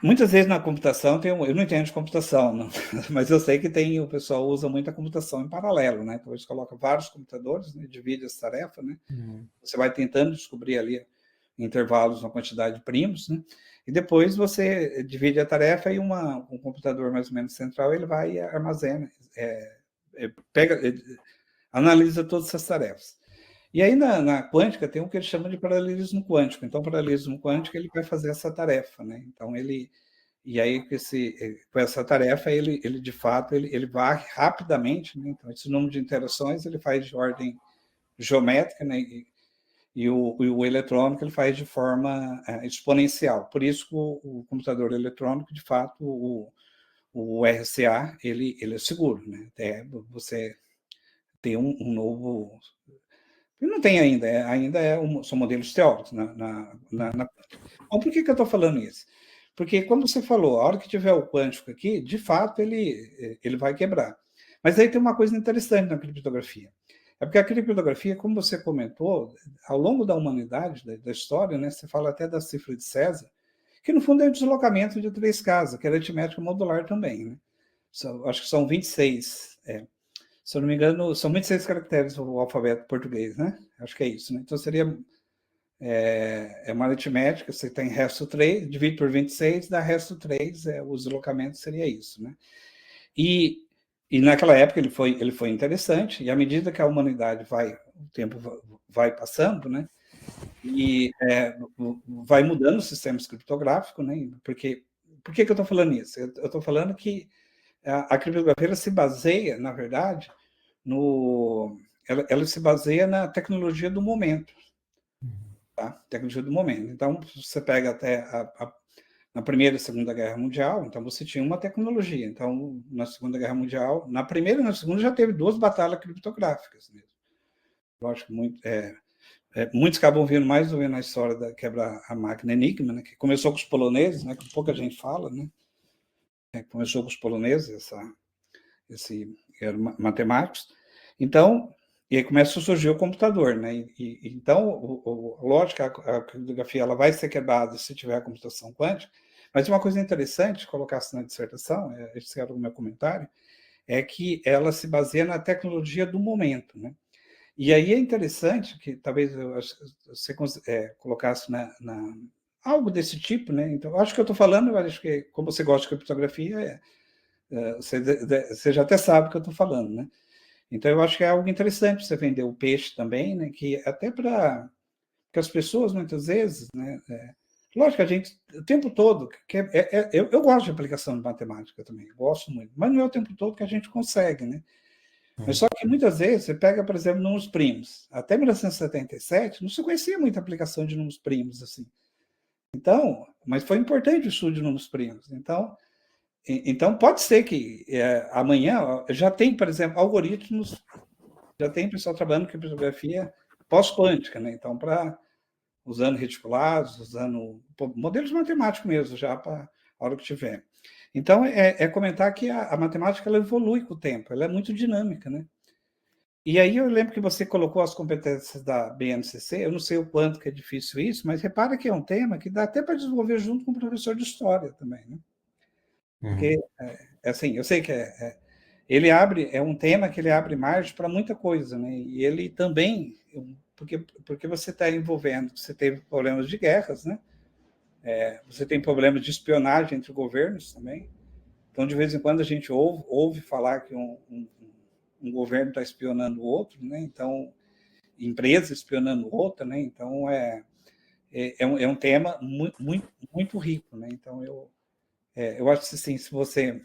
Muitas vezes na computação eu não entendo de computação, não, mas eu sei que o pessoal usa muita computação em paralelo, né? Então, eles colocam vários computadores, né? Divide essa tarefa, né? Você vai tentando descobrir ali intervalos, uma quantidade de primos, né? E depois você divide a tarefa e um computador mais ou menos central, ele vai e armazena, analisa todas essas tarefas. E aí, na quântica, tem o que eles chamam de paralelismo quântico. Então, o paralelismo quântico, ele vai fazer essa tarefa, né? Então, e aí, com essa tarefa, ele de fato, ele varre rapidamente, né? Então, esse número de interações, ele faz de ordem geométrica, né? E o eletrônico, ele faz de forma exponencial. Por isso, o computador eletrônico, de fato, o RCA, ele é seguro, né? Até você ter um novo... Não tem ainda, são modelos teóricos. Bom, por que eu estou falando isso? Porque, como você falou, a hora que tiver o quântico aqui, de fato, ele vai quebrar. Mas aí tem uma coisa interessante na criptografia. É porque a criptografia, como você comentou, ao longo da humanidade, da história, né, você fala até da cifra de César, que no fundo é o deslocamento de 3 casas, que é aritmética modular também. Né? Acho que são 26. Se eu não me engano, são 26 caracteres o alfabeto português, né? Acho que é isso, né? Então seria uma aritmética, você tem resto 3, divide por 26, dá resto 3, o deslocamento seria isso, né? E naquela época ele foi interessante, e à medida que a humanidade o tempo vai passando, né? E vai mudando o sistema criptográfico, né? Por que eu estou falando isso? Eu estou falando que a criptografia se baseia, na verdade, ela se baseia na tecnologia do momento, tá? Tecnologia do momento. Então, você pega até na Primeira e Segunda Guerra Mundial, então você tinha uma tecnologia. Então, na Segunda Guerra Mundial, na Primeira e na Segunda já teve 2 batalhas criptográficas mesmo. Eu acho que muitos acabam vendo mais ou menos a história da quebra a máquina Enigma, né? Que começou com os poloneses, né? Que pouca gente fala, né? Começou com os poloneses, eram matemáticos. Então, e aí começa a surgir o computador, né? Então, lógico, a criptografia ela vai ser quebrada se tiver a computação quântica, mas uma coisa interessante, colocasse na dissertação, esse era o meu comentário, é que ela se baseia na tecnologia do momento, né? E aí é interessante que talvez você colocasse algo desse tipo, né? Então, acho que eu estou falando, eu acho que como você gosta de criptografia, você já até sabe o que eu estou falando, né? Então, eu acho que é algo interessante você vender o peixe também, né? Que até para que as pessoas, muitas vezes, né? Lógico que a gente, o tempo todo, eu gosto de aplicação de matemática também, gosto muito, mas não é o tempo todo que a gente consegue, né? Mas só que muitas vezes você pega, por exemplo, números primos. Até 1977 não se conhecia muita aplicação de números primos assim. Então, mas foi importante o estudo de números primos. Então pode ser que amanhã já tem, por exemplo, algoritmos, já tem pessoal trabalhando com criptografia pós-quântica, né? Então, usando reticulados, usando modelos matemáticos mesmo, já para a hora que tiver. Então, comentar que a matemática ela evolui com o tempo, ela é muito dinâmica, né? E aí eu lembro que você colocou as competências da BNCC, eu não sei o quanto que é difícil isso, mas repara que é um tema que dá até para desenvolver junto com o professor de história também, né? Porque, assim, eu sei que é um tema que ele abre margem para muita coisa, né? E ele também, porque você está envolvendo, você teve problemas de guerras, né? Você tem problemas de espionagem entre governos também. Então, de vez em quando, a gente ouve falar que um governo está espionando o outro, né? Então, empresa espionando outra, né? Então, é um tema muito, muito, muito rico, né? Então, eu acho que, assim, se você,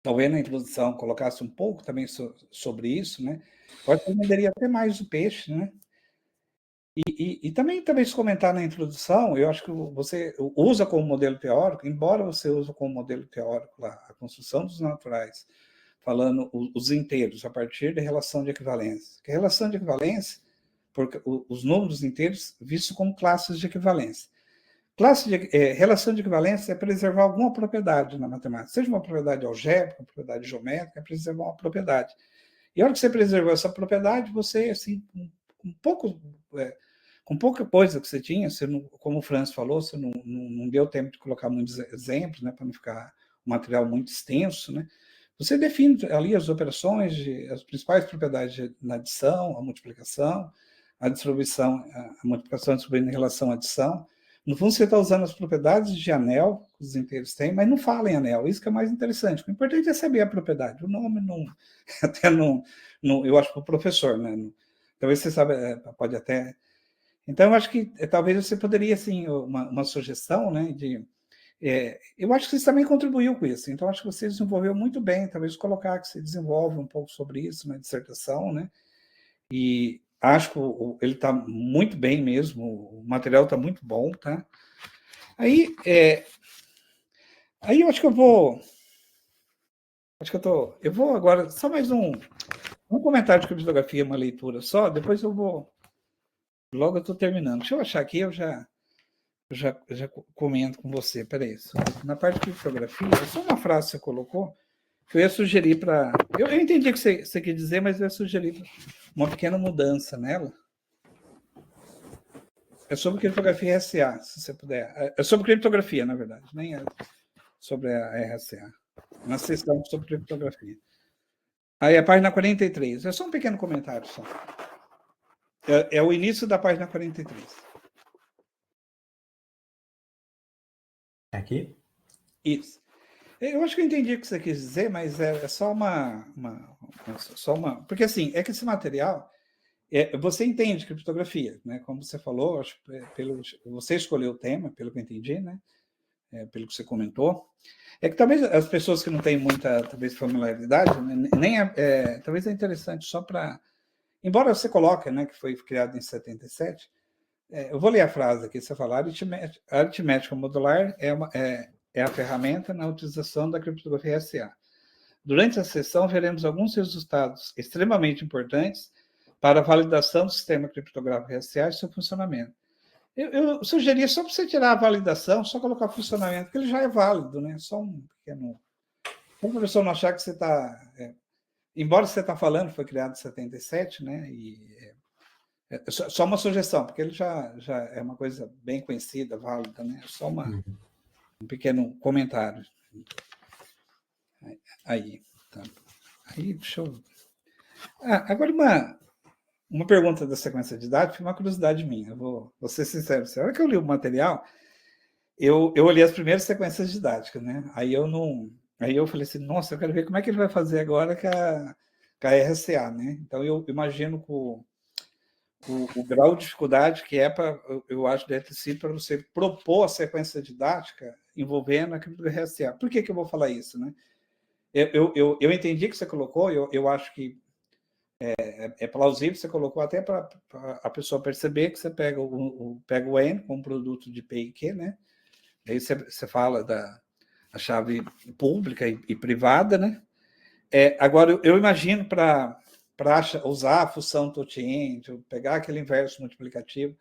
talvez na introdução, colocasse um pouco também sobre isso, né? Eu acho que eu venderia até mais o peixe, né? E também se comentar na introdução, eu acho que você usa como modelo teórico, embora você use como modelo teórico lá, a construção dos naturais, falando os inteiros a partir da relação de equivalência. Que a relação de equivalência, porque os números inteiros vistos como classes de equivalência. Relação de equivalência é preservar alguma propriedade na matemática, seja uma propriedade algébrica, uma propriedade geométrica, é preservar uma propriedade. E a hora que você preservou essa propriedade, você, assim, um pouco com pouca coisa que você tinha, você não, como o Franz falou, você não deu tempo de colocar muitos exemplos, né, para não ficar um material muito extenso, né? Você define ali as operações, as principais propriedades na adição, a multiplicação, a distribuição, a multiplicação distribuída em relação à adição. No fundo, você está usando as propriedades de anel que os inteiros têm, mas não fala em anel. Isso que é mais interessante. O importante é saber a propriedade. O nome não, até não, eu acho para o professor, né? Talvez você sabe, pode até. Então, eu acho que talvez você poderia, assim, uma sugestão, né? Eu acho que você também contribuiu com isso. Então, acho que você desenvolveu muito bem. Talvez colocar que você desenvolve um pouco sobre isso na dissertação, né? E acho que ele está muito bem mesmo. O material está muito bom, tá? Aí eu acho que eu vou. Eu vou agora só mais um comentário de criptografia, uma leitura só. Depois eu vou. Logo eu estou terminando. Deixa eu achar aqui, eu já comento com você. Peraí. Na parte de criptografia, só uma frase que você colocou que eu ia sugerir para. Eu entendi o que você quer dizer, mas eu ia sugerir uma pequena mudança nela. É sobre criptografia RSA, se você puder. É sobre criptografia, na verdade, nem é sobre a RSA. Na sessão sobre criptografia. Aí a página 43. É só um pequeno comentário só. É o início da página 43. Aqui? Isso. Eu acho que eu entendi o que você quis dizer, mas é só porque assim, é que esse material, você entende criptografia, né? Como você falou, acho você escolheu o tema, pelo que eu entendi, né? Pelo que você comentou. É que talvez as pessoas que não têm muita familiaridade, né? Talvez é interessante só para... Embora você coloque, né, que foi criado em 77, eu vou ler a frase aqui, você fala, a aritmética modular é a ferramenta na utilização da criptografia RSA. Durante a sessão, veremos alguns resultados extremamente importantes para a validação do sistema criptográfico RSA e seu funcionamento. Eu sugeria só para você tirar a validação, só colocar funcionamento, porque ele já é válido, né? Só um pequeno... Para o professor não achar que você está... embora você está falando, foi criado em 77, né? E só uma sugestão, porque ele já é uma coisa bem conhecida, válida, né? Só um pequeno comentário. Aí, tá. Aí, deixa eu... agora uma pergunta da sequência didática, uma curiosidade minha. Eu vou ser sincero. A hora que eu li o material, eu olhei as primeiras sequências didáticas, né? Aí eu falei assim, nossa, eu quero ver como é que ele vai fazer agora com a RSA, né? Então, eu imagino com o grau de dificuldade que eu acho, deve ter sido para você propor a sequência didática envolvendo a criptografia RSA. Por que eu vou falar isso, né? Eu entendi que você colocou, eu acho que é plausível, você colocou até para a pessoa perceber que você pega o N como produto de P e Q, né? Aí você fala da chave pública e privada, né? Agora, eu imagino para usar a função tangente, pegar aquele inverso multiplicativo,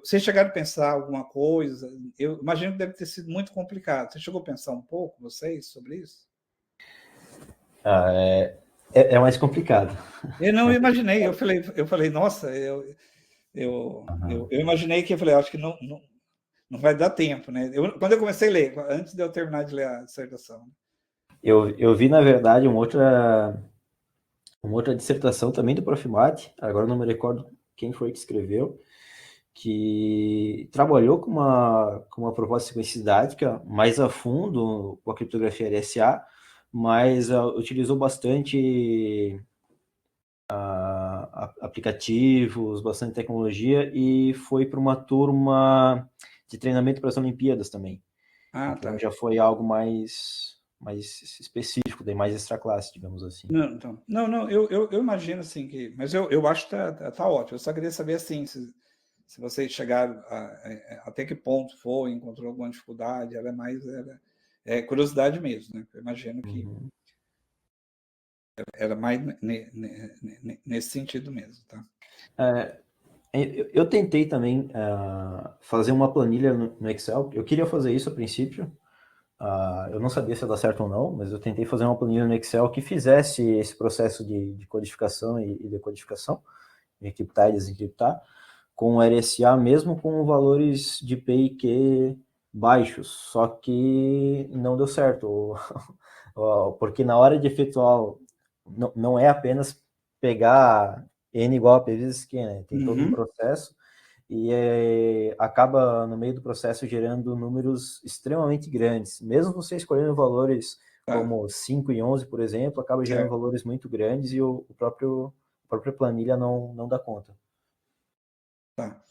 vocês chegaram a pensar alguma coisa? Eu imagino que deve ter sido muito complicado. Você chegou a pensar um pouco, vocês, sobre isso? É mais complicado. Eu não imaginei. Eu falei, nossa, eu imaginei que eu falei, acho que não vai dar tempo, né? Quando eu comecei a ler, antes de eu terminar de ler a dissertação. Eu vi, na verdade, uma outra dissertação também do Prof. Mate, agora não me recordo quem foi que escreveu, que trabalhou com uma proposta de sequência didática mais a fundo com a criptografia RSA, mas utilizou bastante aplicativos, bastante tecnologia, e foi para uma turma de treinamento para as Olimpíadas também. Então tá. já foi algo mais específico, daí mais extra classe, digamos assim. Não, eu imagino assim que... Mas eu acho que tá ótimo. Eu só queria saber assim, se vocês chegaram até que ponto foi, encontrou alguma dificuldade, ela é mais curiosidade mesmo, né? Eu imagino que era mais nesse sentido mesmo, tá? Eu tentei também fazer uma planilha no Excel. Eu queria fazer isso a princípio. Eu não sabia se ia dar certo ou não, mas eu tentei fazer uma planilha no Excel que fizesse esse processo de codificação e decodificação. encriptar e desencriptar, com o RSA, mesmo com valores de P e Q baixos, só que não deu certo, porque na hora de efetuar, não é apenas pegar N igual a P vezes Q, né? Tem todo um processo, e acaba no meio do processo gerando números extremamente grandes. Mesmo você escolhendo valores como 5 e 11, por exemplo, acaba gerando valores muito grandes e a própria planilha não dá conta. Tá.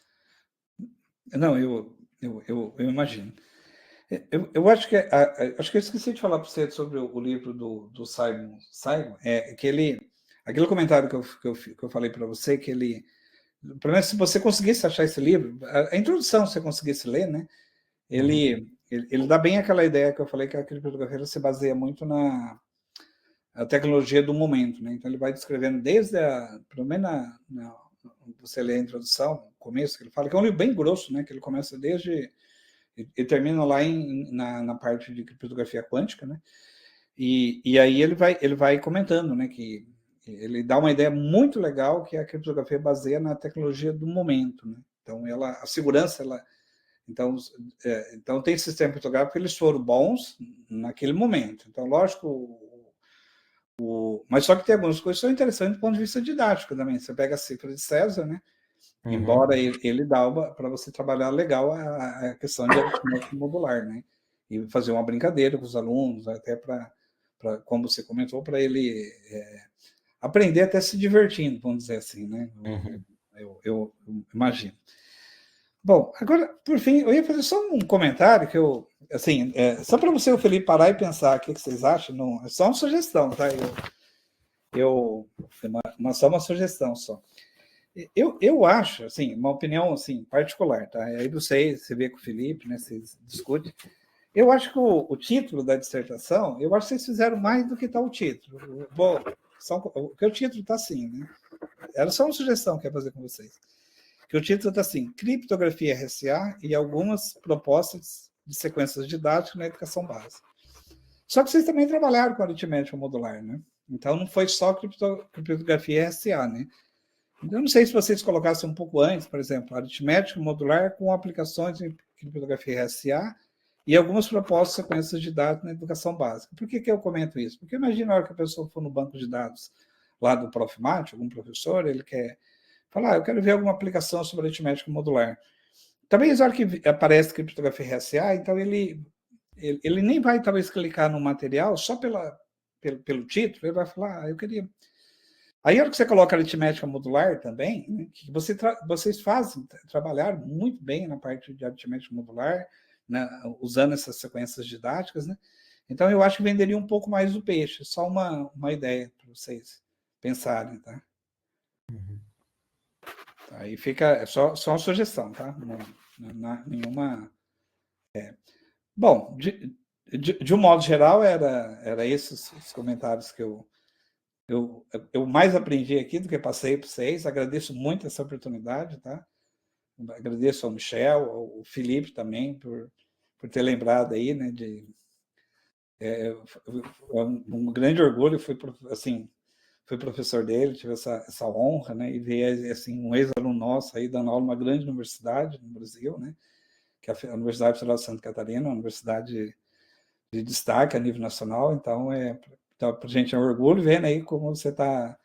Não, eu imagino. Eu acho que acho que eu esqueci de falar para você sobre o livro do Simon. Aquele comentário que eu falei para você, que ele, pelo menos se você conseguisse achar esse livro, a introdução, se você conseguisse ler, né? Ele dá bem aquela ideia que eu falei, que a criptografia se baseia muito na tecnologia do momento, né? Então ele vai descrevendo desde pelo menos você lê a introdução, o começo, que ele fala que é um livro bem grosso, né? Que ele começa desde e termina lá na parte de criptografia quântica, né? E aí ele vai comentando, né? Que ele dá uma ideia muito legal que a criptografia baseia na tecnologia do momento, né? Então a segurança, então tem sistema criptográfico que eles foram bons naquele momento. Então, lógico, mas só que tem algumas coisas que são interessantes do ponto de vista didático também. Você pega a cifra de César, né? Embora ele dá para você trabalhar legal a questão de aritmética modular, né? E fazer uma brincadeira com os alunos, até para como você comentou, para ele aprender até se divertindo, vamos dizer assim, né? Eu imagino. Bom, agora, por fim, eu ia fazer só um comentário que assim, só para você e o Felipe parar e pensar o que vocês acham, não, é só uma sugestão, tá? Só uma sugestão só. Eu acho, assim, uma opinião assim, particular, tá? Aí você vê com o Felipe, né? Vocês discutem. Eu acho que o título da dissertação, eu acho que vocês fizeram mais do que está o título. Bom, porque o título está assim, né? Era só uma sugestão que eu ia fazer com vocês. Que o título está assim, Criptografia RSA e algumas propostas de sequências didáticas na educação básica. Só que vocês também trabalharam com aritmética modular, né? Então não foi só criptografia RSA, né? Eu não sei se vocês colocassem um pouco antes, por exemplo, aritmética modular com aplicações em criptografia RSA e algumas propostas de sequências de dados na educação básica. Por que eu comento isso? Porque imagina a hora que a pessoa for no banco de dados lá do Profmat, algum professor, ele quer falar, eu quero ver alguma aplicação sobre aritmética modular. Também, na hora que aparece criptografia RSA, então ele nem vai, talvez, clicar no material só pelo título, ele vai falar, eu queria... Aí, a hora que você coloca aritmética modular também, né, que vocês trabalharam muito bem na parte de aritmética modular, né, usando essas sequências didáticas, né? Então, eu acho que venderia um pouco mais o peixe. Só uma ideia para vocês pensarem, tá? Aí fica só uma sugestão, tá? Não nenhuma... Bom, de um modo geral, era esses os comentários que eu mais aprendi aqui do que passei para vocês. Agradeço muito essa oportunidade, tá? Agradeço ao Michel, ao Felipe também, por ter lembrado aí, né? Um grande orgulho, fui professor dele, tive essa honra, né? E ver assim, um ex-aluno nosso aí dando aula numa grande universidade no Brasil, né? Que é a Universidade Federal de Santa Catarina, uma universidade de destaque a nível nacional. Então, para a gente é um orgulho vendo aí como você está.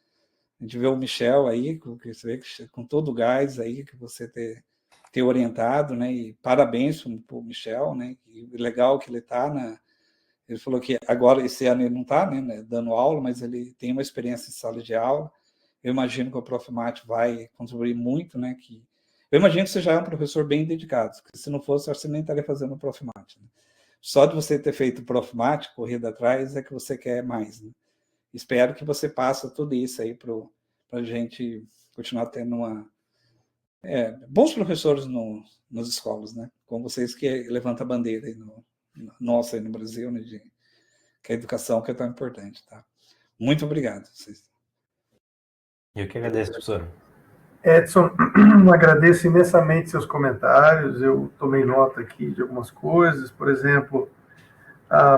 A gente vê o Michel aí, você vê com todo o gás aí que você ter orientado, né? E parabéns para o Michel, né? E legal que ele está Ele falou que agora, esse ano, ele não está, né, dando aula, mas ele tem uma experiência em sala de aula. Eu imagino que o Profmat vai contribuir muito, né? Eu imagino que você já é um professor bem dedicado, porque se não fosse, você nem estaria fazendo o Profmat. Né? Só de você ter feito o Profmat, corrida atrás, é que você quer mais. Né? Espero que você passe tudo isso aí para a gente continuar tendo bons professores nas escolas, né? Como vocês que levantam a bandeira aí nossa aí no Brasil, né? Que a educação que é tão importante, tá? Muito obrigado. Eu que agradeço, professor. Edson, agradeço imensamente seus comentários. Eu tomei nota aqui de algumas coisas. Por exemplo,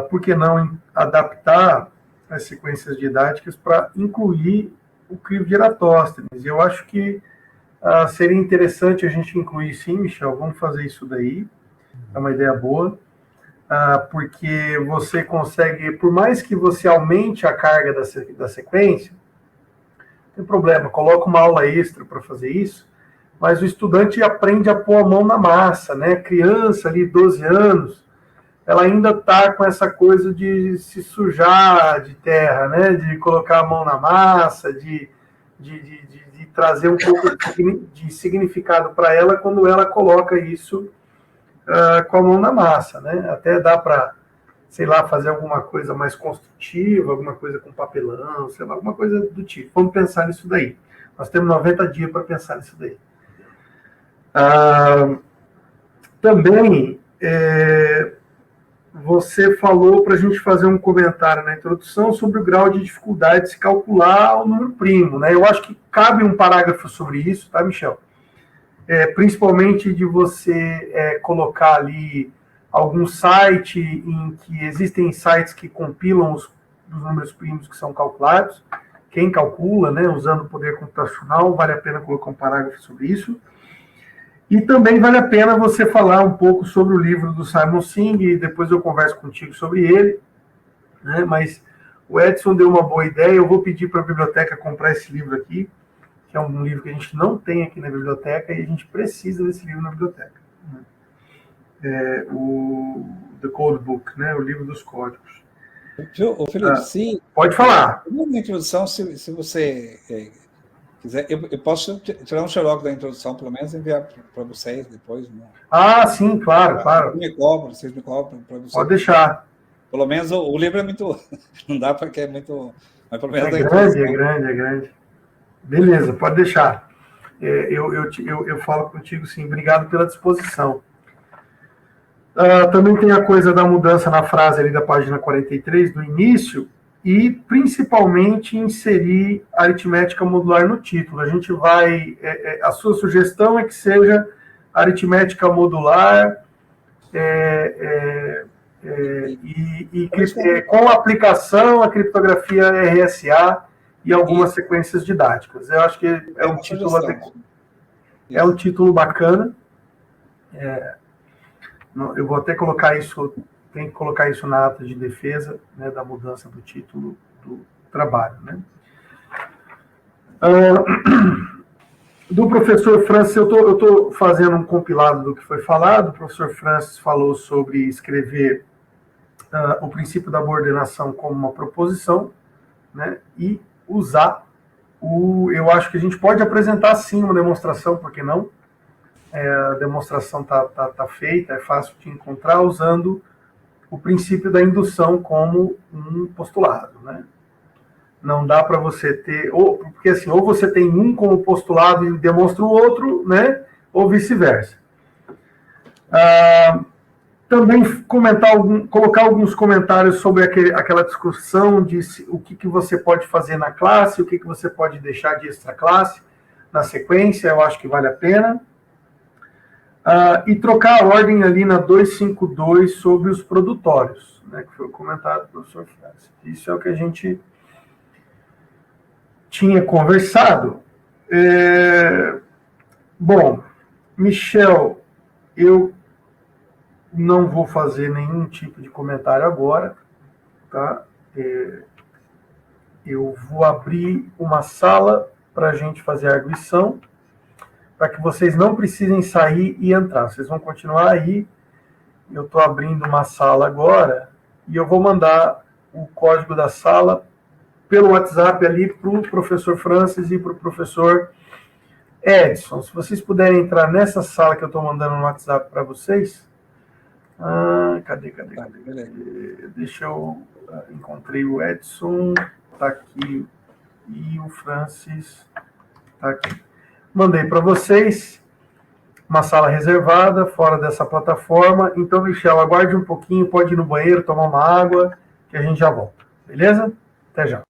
por que não adaptar as sequências didáticas para incluir o crivo de Eratóstenes? Eu acho que seria interessante a gente incluir, sim, Michel, vamos fazer isso daí, é uma ideia boa, porque você consegue, por mais que você aumente a carga da sequência, não tem problema, coloca uma aula extra para fazer isso, mas o estudante aprende a pôr a mão na massa, né? Criança ali, 12 anos, ela ainda está com essa coisa de se sujar de terra, né? De colocar a mão na massa, de trazer um pouco de significado para ela quando ela coloca isso com a mão na massa, né? Até dá para, sei lá, fazer alguma coisa mais construtiva, alguma coisa com papelão, sei lá, alguma coisa do tipo. Vamos pensar nisso daí. Nós temos 90 dias para pensar nisso daí. Também, você falou para a gente fazer um comentário na introdução sobre o grau de dificuldade de se calcular o número primo, né? Eu acho que cabe um parágrafo sobre isso, tá, Michel? Principalmente de você colocar ali algum site em que existem sites que compilam os números primos que são calculados, quem calcula, né, usando o poder computacional, vale a pena colocar um parágrafo sobre isso. E também vale a pena você falar um pouco sobre o livro do Simon Singh, e depois eu converso contigo sobre ele, né, mas o Edson deu uma boa ideia, eu vou pedir para a biblioteca comprar esse livro aqui, que é um livro que a gente não tem aqui na biblioteca e a gente precisa desse livro na biblioteca. O The Code Book, né, o livro dos códigos. Ô, Felipe, sim. Pode falar. Na introdução, se você quiser, eu posso tirar um xerox da introdução, pelo menos, e enviar para vocês depois. Sim, claro, claro. Vocês me cobram para vocês. Pode deixar. Pelo menos o livro é muito... Não dá porque é muito... Mas pelo menos é grande. Beleza, pode deixar. Eu falo contigo, sim. Obrigado pela disposição. Também tem a coisa da mudança na frase ali da página 43, do início, e principalmente inserir a aritmética modular no título. A gente vai... a sua sugestão é que seja aritmética modular com aplicação à criptografia RSA e algumas sequências didáticas. Eu acho que é um título adequado. É um título bacana. Eu vou até colocar isso, tem que colocar isso na ata de defesa, né, da mudança do título do trabalho, né? Do professor Francis, eu estou fazendo um compilado do que foi falado. O professor Francis falou sobre escrever o princípio da boa ordenação como uma proposição, né, e usar eu acho que a gente pode apresentar sim uma demonstração, por que não? A demonstração tá feita, é fácil de encontrar, usando o princípio da indução como um postulado, né? Não dá para você ter, porque assim, ou você tem um como postulado e demonstra o outro, né? Ou vice-versa. Também colocar alguns comentários sobre aquela discussão de o que você pode fazer na classe, o que você pode deixar de extra classe na sequência, eu acho que vale a pena. E trocar a ordem ali na 252 sobre os produtórios, né, que foi o comentário do professor Francis. Isso é o que a gente tinha conversado. Bom, Michel, eu não vou fazer nenhum tipo de comentário agora, tá? Eu vou abrir uma sala para a gente fazer a arguição, para que vocês não precisem sair e entrar. Vocês vão continuar aí. Eu estou abrindo uma sala agora e eu vou mandar o código da sala pelo WhatsApp ali para o professor Francis e para o professor Edson. Se vocês puderem entrar nessa sala que eu estou mandando no WhatsApp para vocês. Cadê? Deixa eu... encontrei o Edson, está aqui, e o Francis está aqui. Mandei para vocês uma sala reservada, fora dessa plataforma. Então, Michel, aguarde um pouquinho, pode ir no banheiro, tomar uma água, que a gente já volta. Beleza? Até já.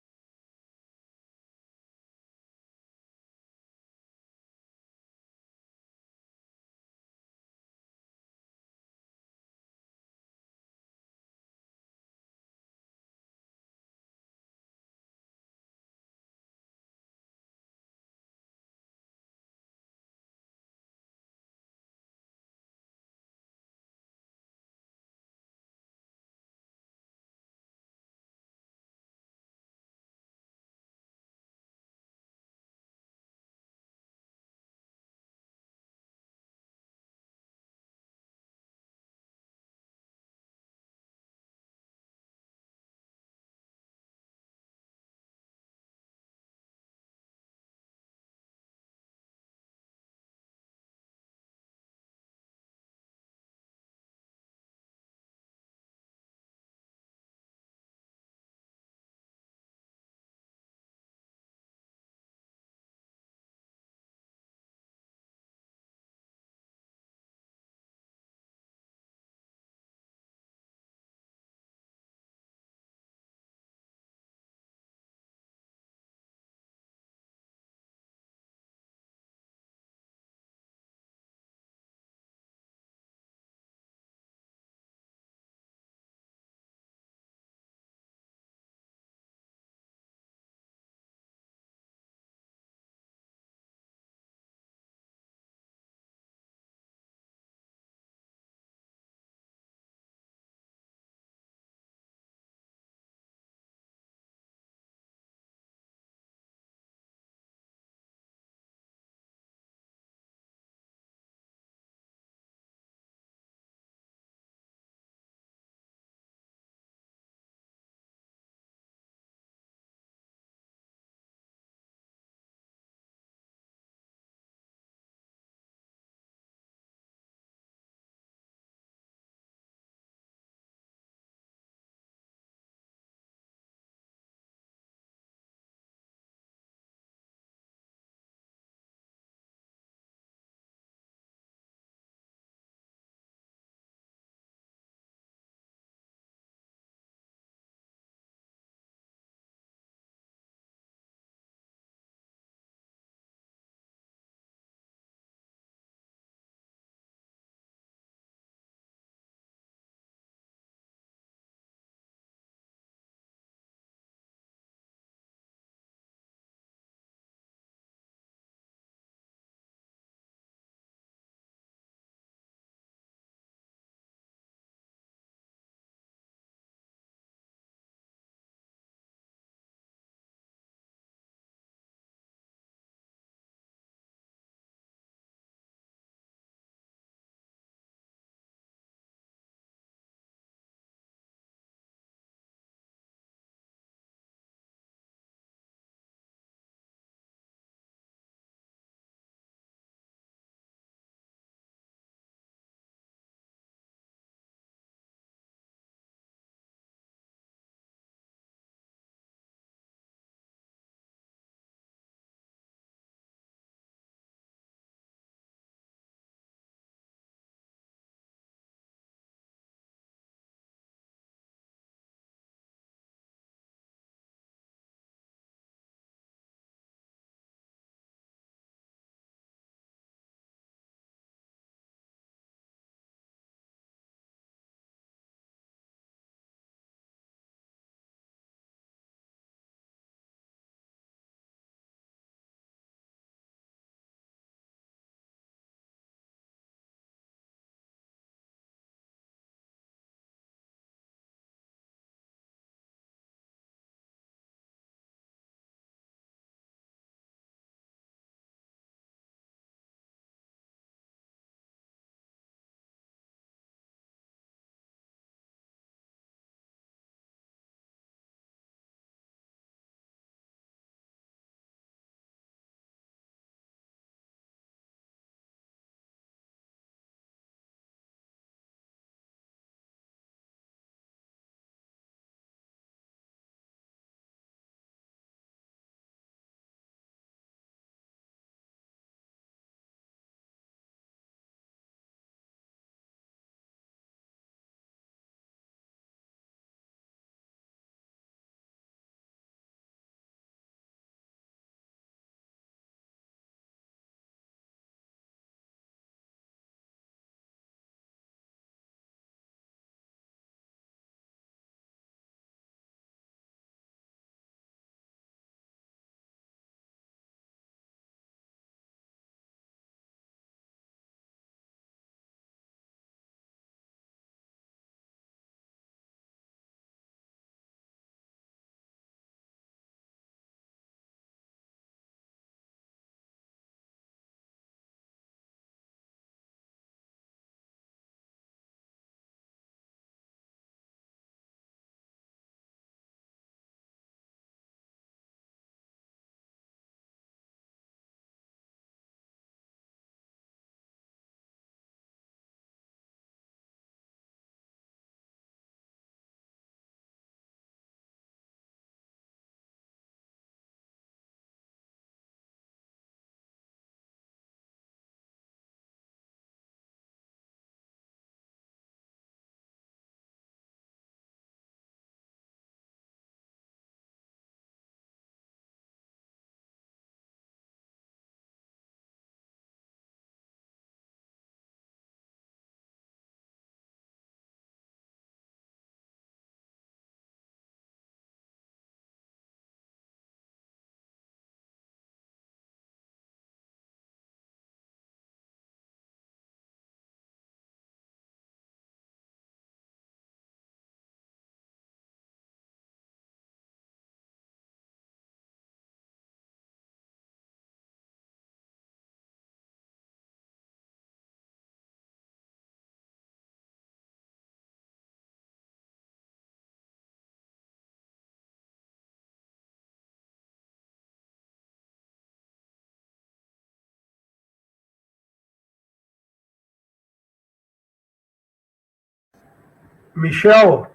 Michel,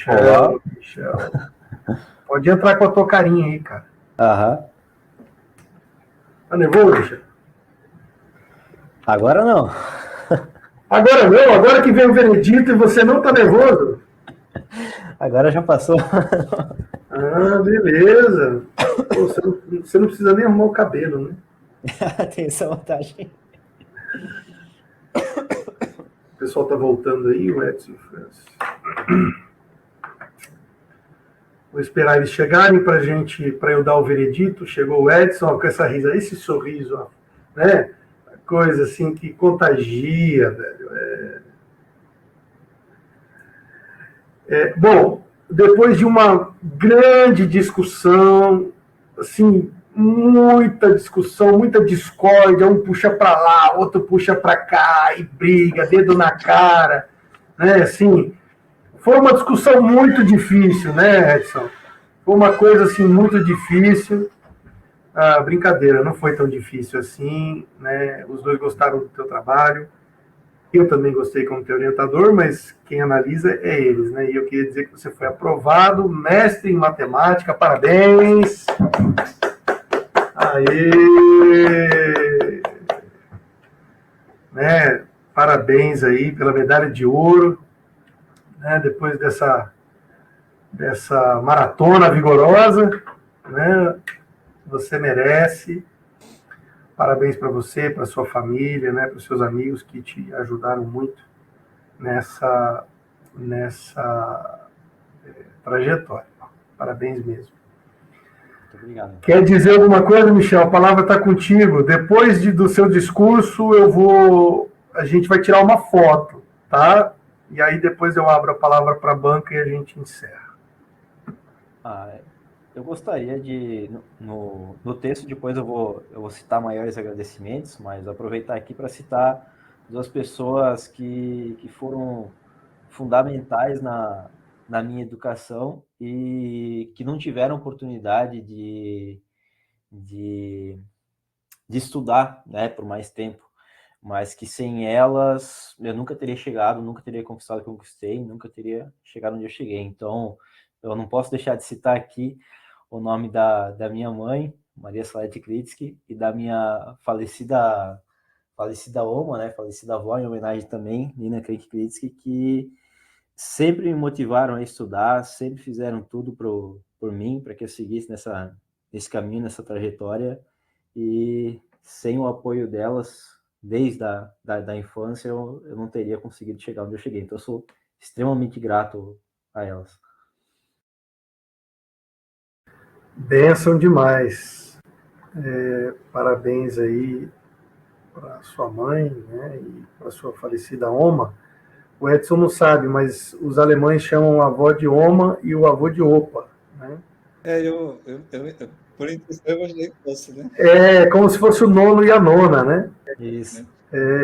Olá. Michel. Pode entrar com a tua carinha aí, cara. Aham. Tá nervoso, Michel? Agora não. Agora não, agora que vem o veredito e você não tá nervoso? Agora já passou. Ah, beleza. Pô, você não precisa nem arrumar o cabelo, né? Tem essa vantagem. O pessoal tá voltando aí, o Edson Francis. Vou esperar eles chegarem para eu dar o veredito. Chegou o Edson, ó, com essa risa, esse sorriso, ó, né? Coisa assim que contagia, velho. Bom, depois de uma grande discussão, assim, muita discussão, muita discórdia, um puxa para lá, outro puxa para cá, e briga, dedo na cara, né? Assim, foi uma discussão muito difícil, né, Edson? Foi uma coisa assim muito difícil. Ah, brincadeira, não foi tão difícil assim, né? Os dois gostaram do teu trabalho. Eu também gostei como teu orientador, mas quem analisa é eles, né? E eu queria dizer que você foi aprovado, mestre em matemática, parabéns! Aê! Né? Parabéns aí pela medalha de ouro, né? Depois dessa maratona vigorosa, né? Você merece. Parabéns para você, para sua família, né? Para os seus amigos que te ajudaram muito nessa trajetória. Parabéns mesmo. Muito obrigado. Quer dizer alguma coisa, Michel? A palavra está contigo. Depois do seu discurso, a gente vai tirar uma foto, tá? E aí depois eu abro a palavra para a banca e a gente encerra. Eu gostaria de, no texto, depois eu vou citar maiores agradecimentos, mas aproveitar aqui para citar duas pessoas que foram fundamentais na minha educação e que não tiveram oportunidade de estudar, né, por mais tempo, mas que sem elas eu nunca teria chegado, nunca teria conquistado o que eu conquistei, nunca teria chegado onde eu cheguei. Então, eu não posso deixar de citar aqui o nome da minha mãe, Maria Salete Klitsky, e da minha falecida oma, né, falecida avó, em homenagem também, Nina Klitsky, que sempre me motivaram a estudar, sempre fizeram tudo por mim, para que eu seguisse nesse caminho, nessa trajetória, e sem o apoio delas, desde da infância, eu não teria conseguido chegar onde eu cheguei. Então, eu sou extremamente grato a elas. Benção demais. Parabéns aí para sua mãe, né, e para sua falecida oma. O Edson não sabe, mas os alemães chamam a avó de oma e o avô de opa, né? Por isso eu imaginei que fosse, né? É como se fosse o nono e a nona, né? Isso.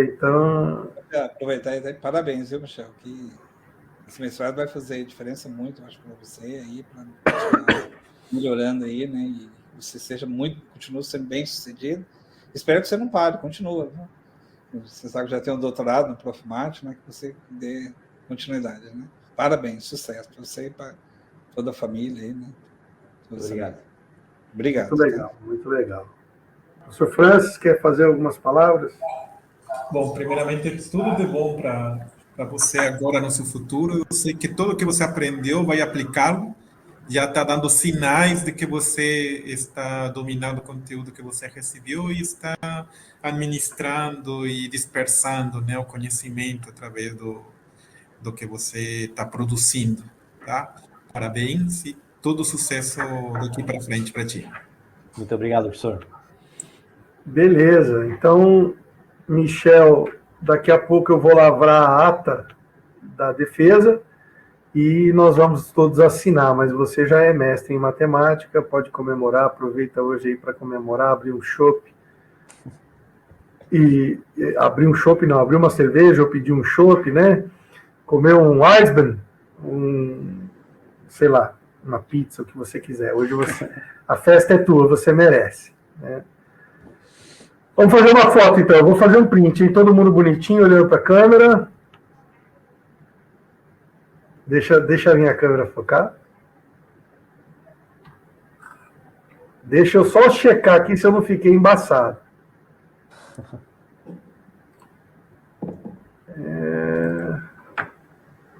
Então... Aproveitar e dar parabéns, viu, Michel? Que esse mestrado vai fazer diferença muito, acho, para você aí, para continuar melhorando aí, né? E você continue sendo bem sucedido. Espero que você não pare, continua, viu? Você sabe que já tem um doutorado no Profmat, né? Que você dê continuidade, né? Parabéns, sucesso para você e para toda a família aí, né? Obrigado. Obrigado. Muito legal, tá? Muito legal. O professor Francis quer fazer algumas palavras? Bom, primeiramente, tudo de bom para você agora no seu futuro. Eu sei que tudo que você aprendeu vai aplicá-lo. Já está dando sinais de que você está dominando o conteúdo que você recebeu e está administrando e dispersando, né, o conhecimento através do que você está produzindo, tá? Parabéns e todo sucesso daqui para frente para ti. Muito obrigado, professor. Beleza. Então, Michel, daqui a pouco eu vou lavrar a ata da defesa e nós vamos todos assinar, mas você já é mestre em matemática, pode comemorar, aproveita hoje aí para comemorar, abrir um chopp. Abrir um chopp não, abrir uma cerveja ou pedir um chopp, né? Comer um Eisbein, sei lá, uma pizza, o que você quiser. Hoje a festa é tua, você merece, né? Vamos fazer uma foto, então. Eu vou fazer um print, hein? Todo mundo bonitinho, olhando para a câmera. Deixa a minha câmera focar. Deixa eu só checar aqui se eu não fiquei embaçado.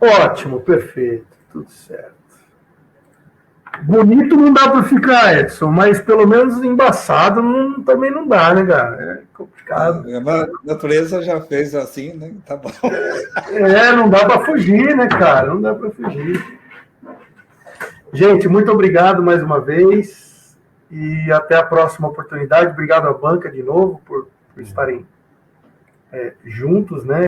Ótimo, perfeito. Tudo certo. Bonito não dá para ficar, Edson, mas pelo menos embaçado também não dá, né, cara? É complicado. A natureza já fez assim, né? Tá bom. Não dá para fugir, né, cara? Não dá para fugir. Gente, muito obrigado mais uma vez e até a próxima oportunidade. Obrigado à banca de novo por estarem juntos, né?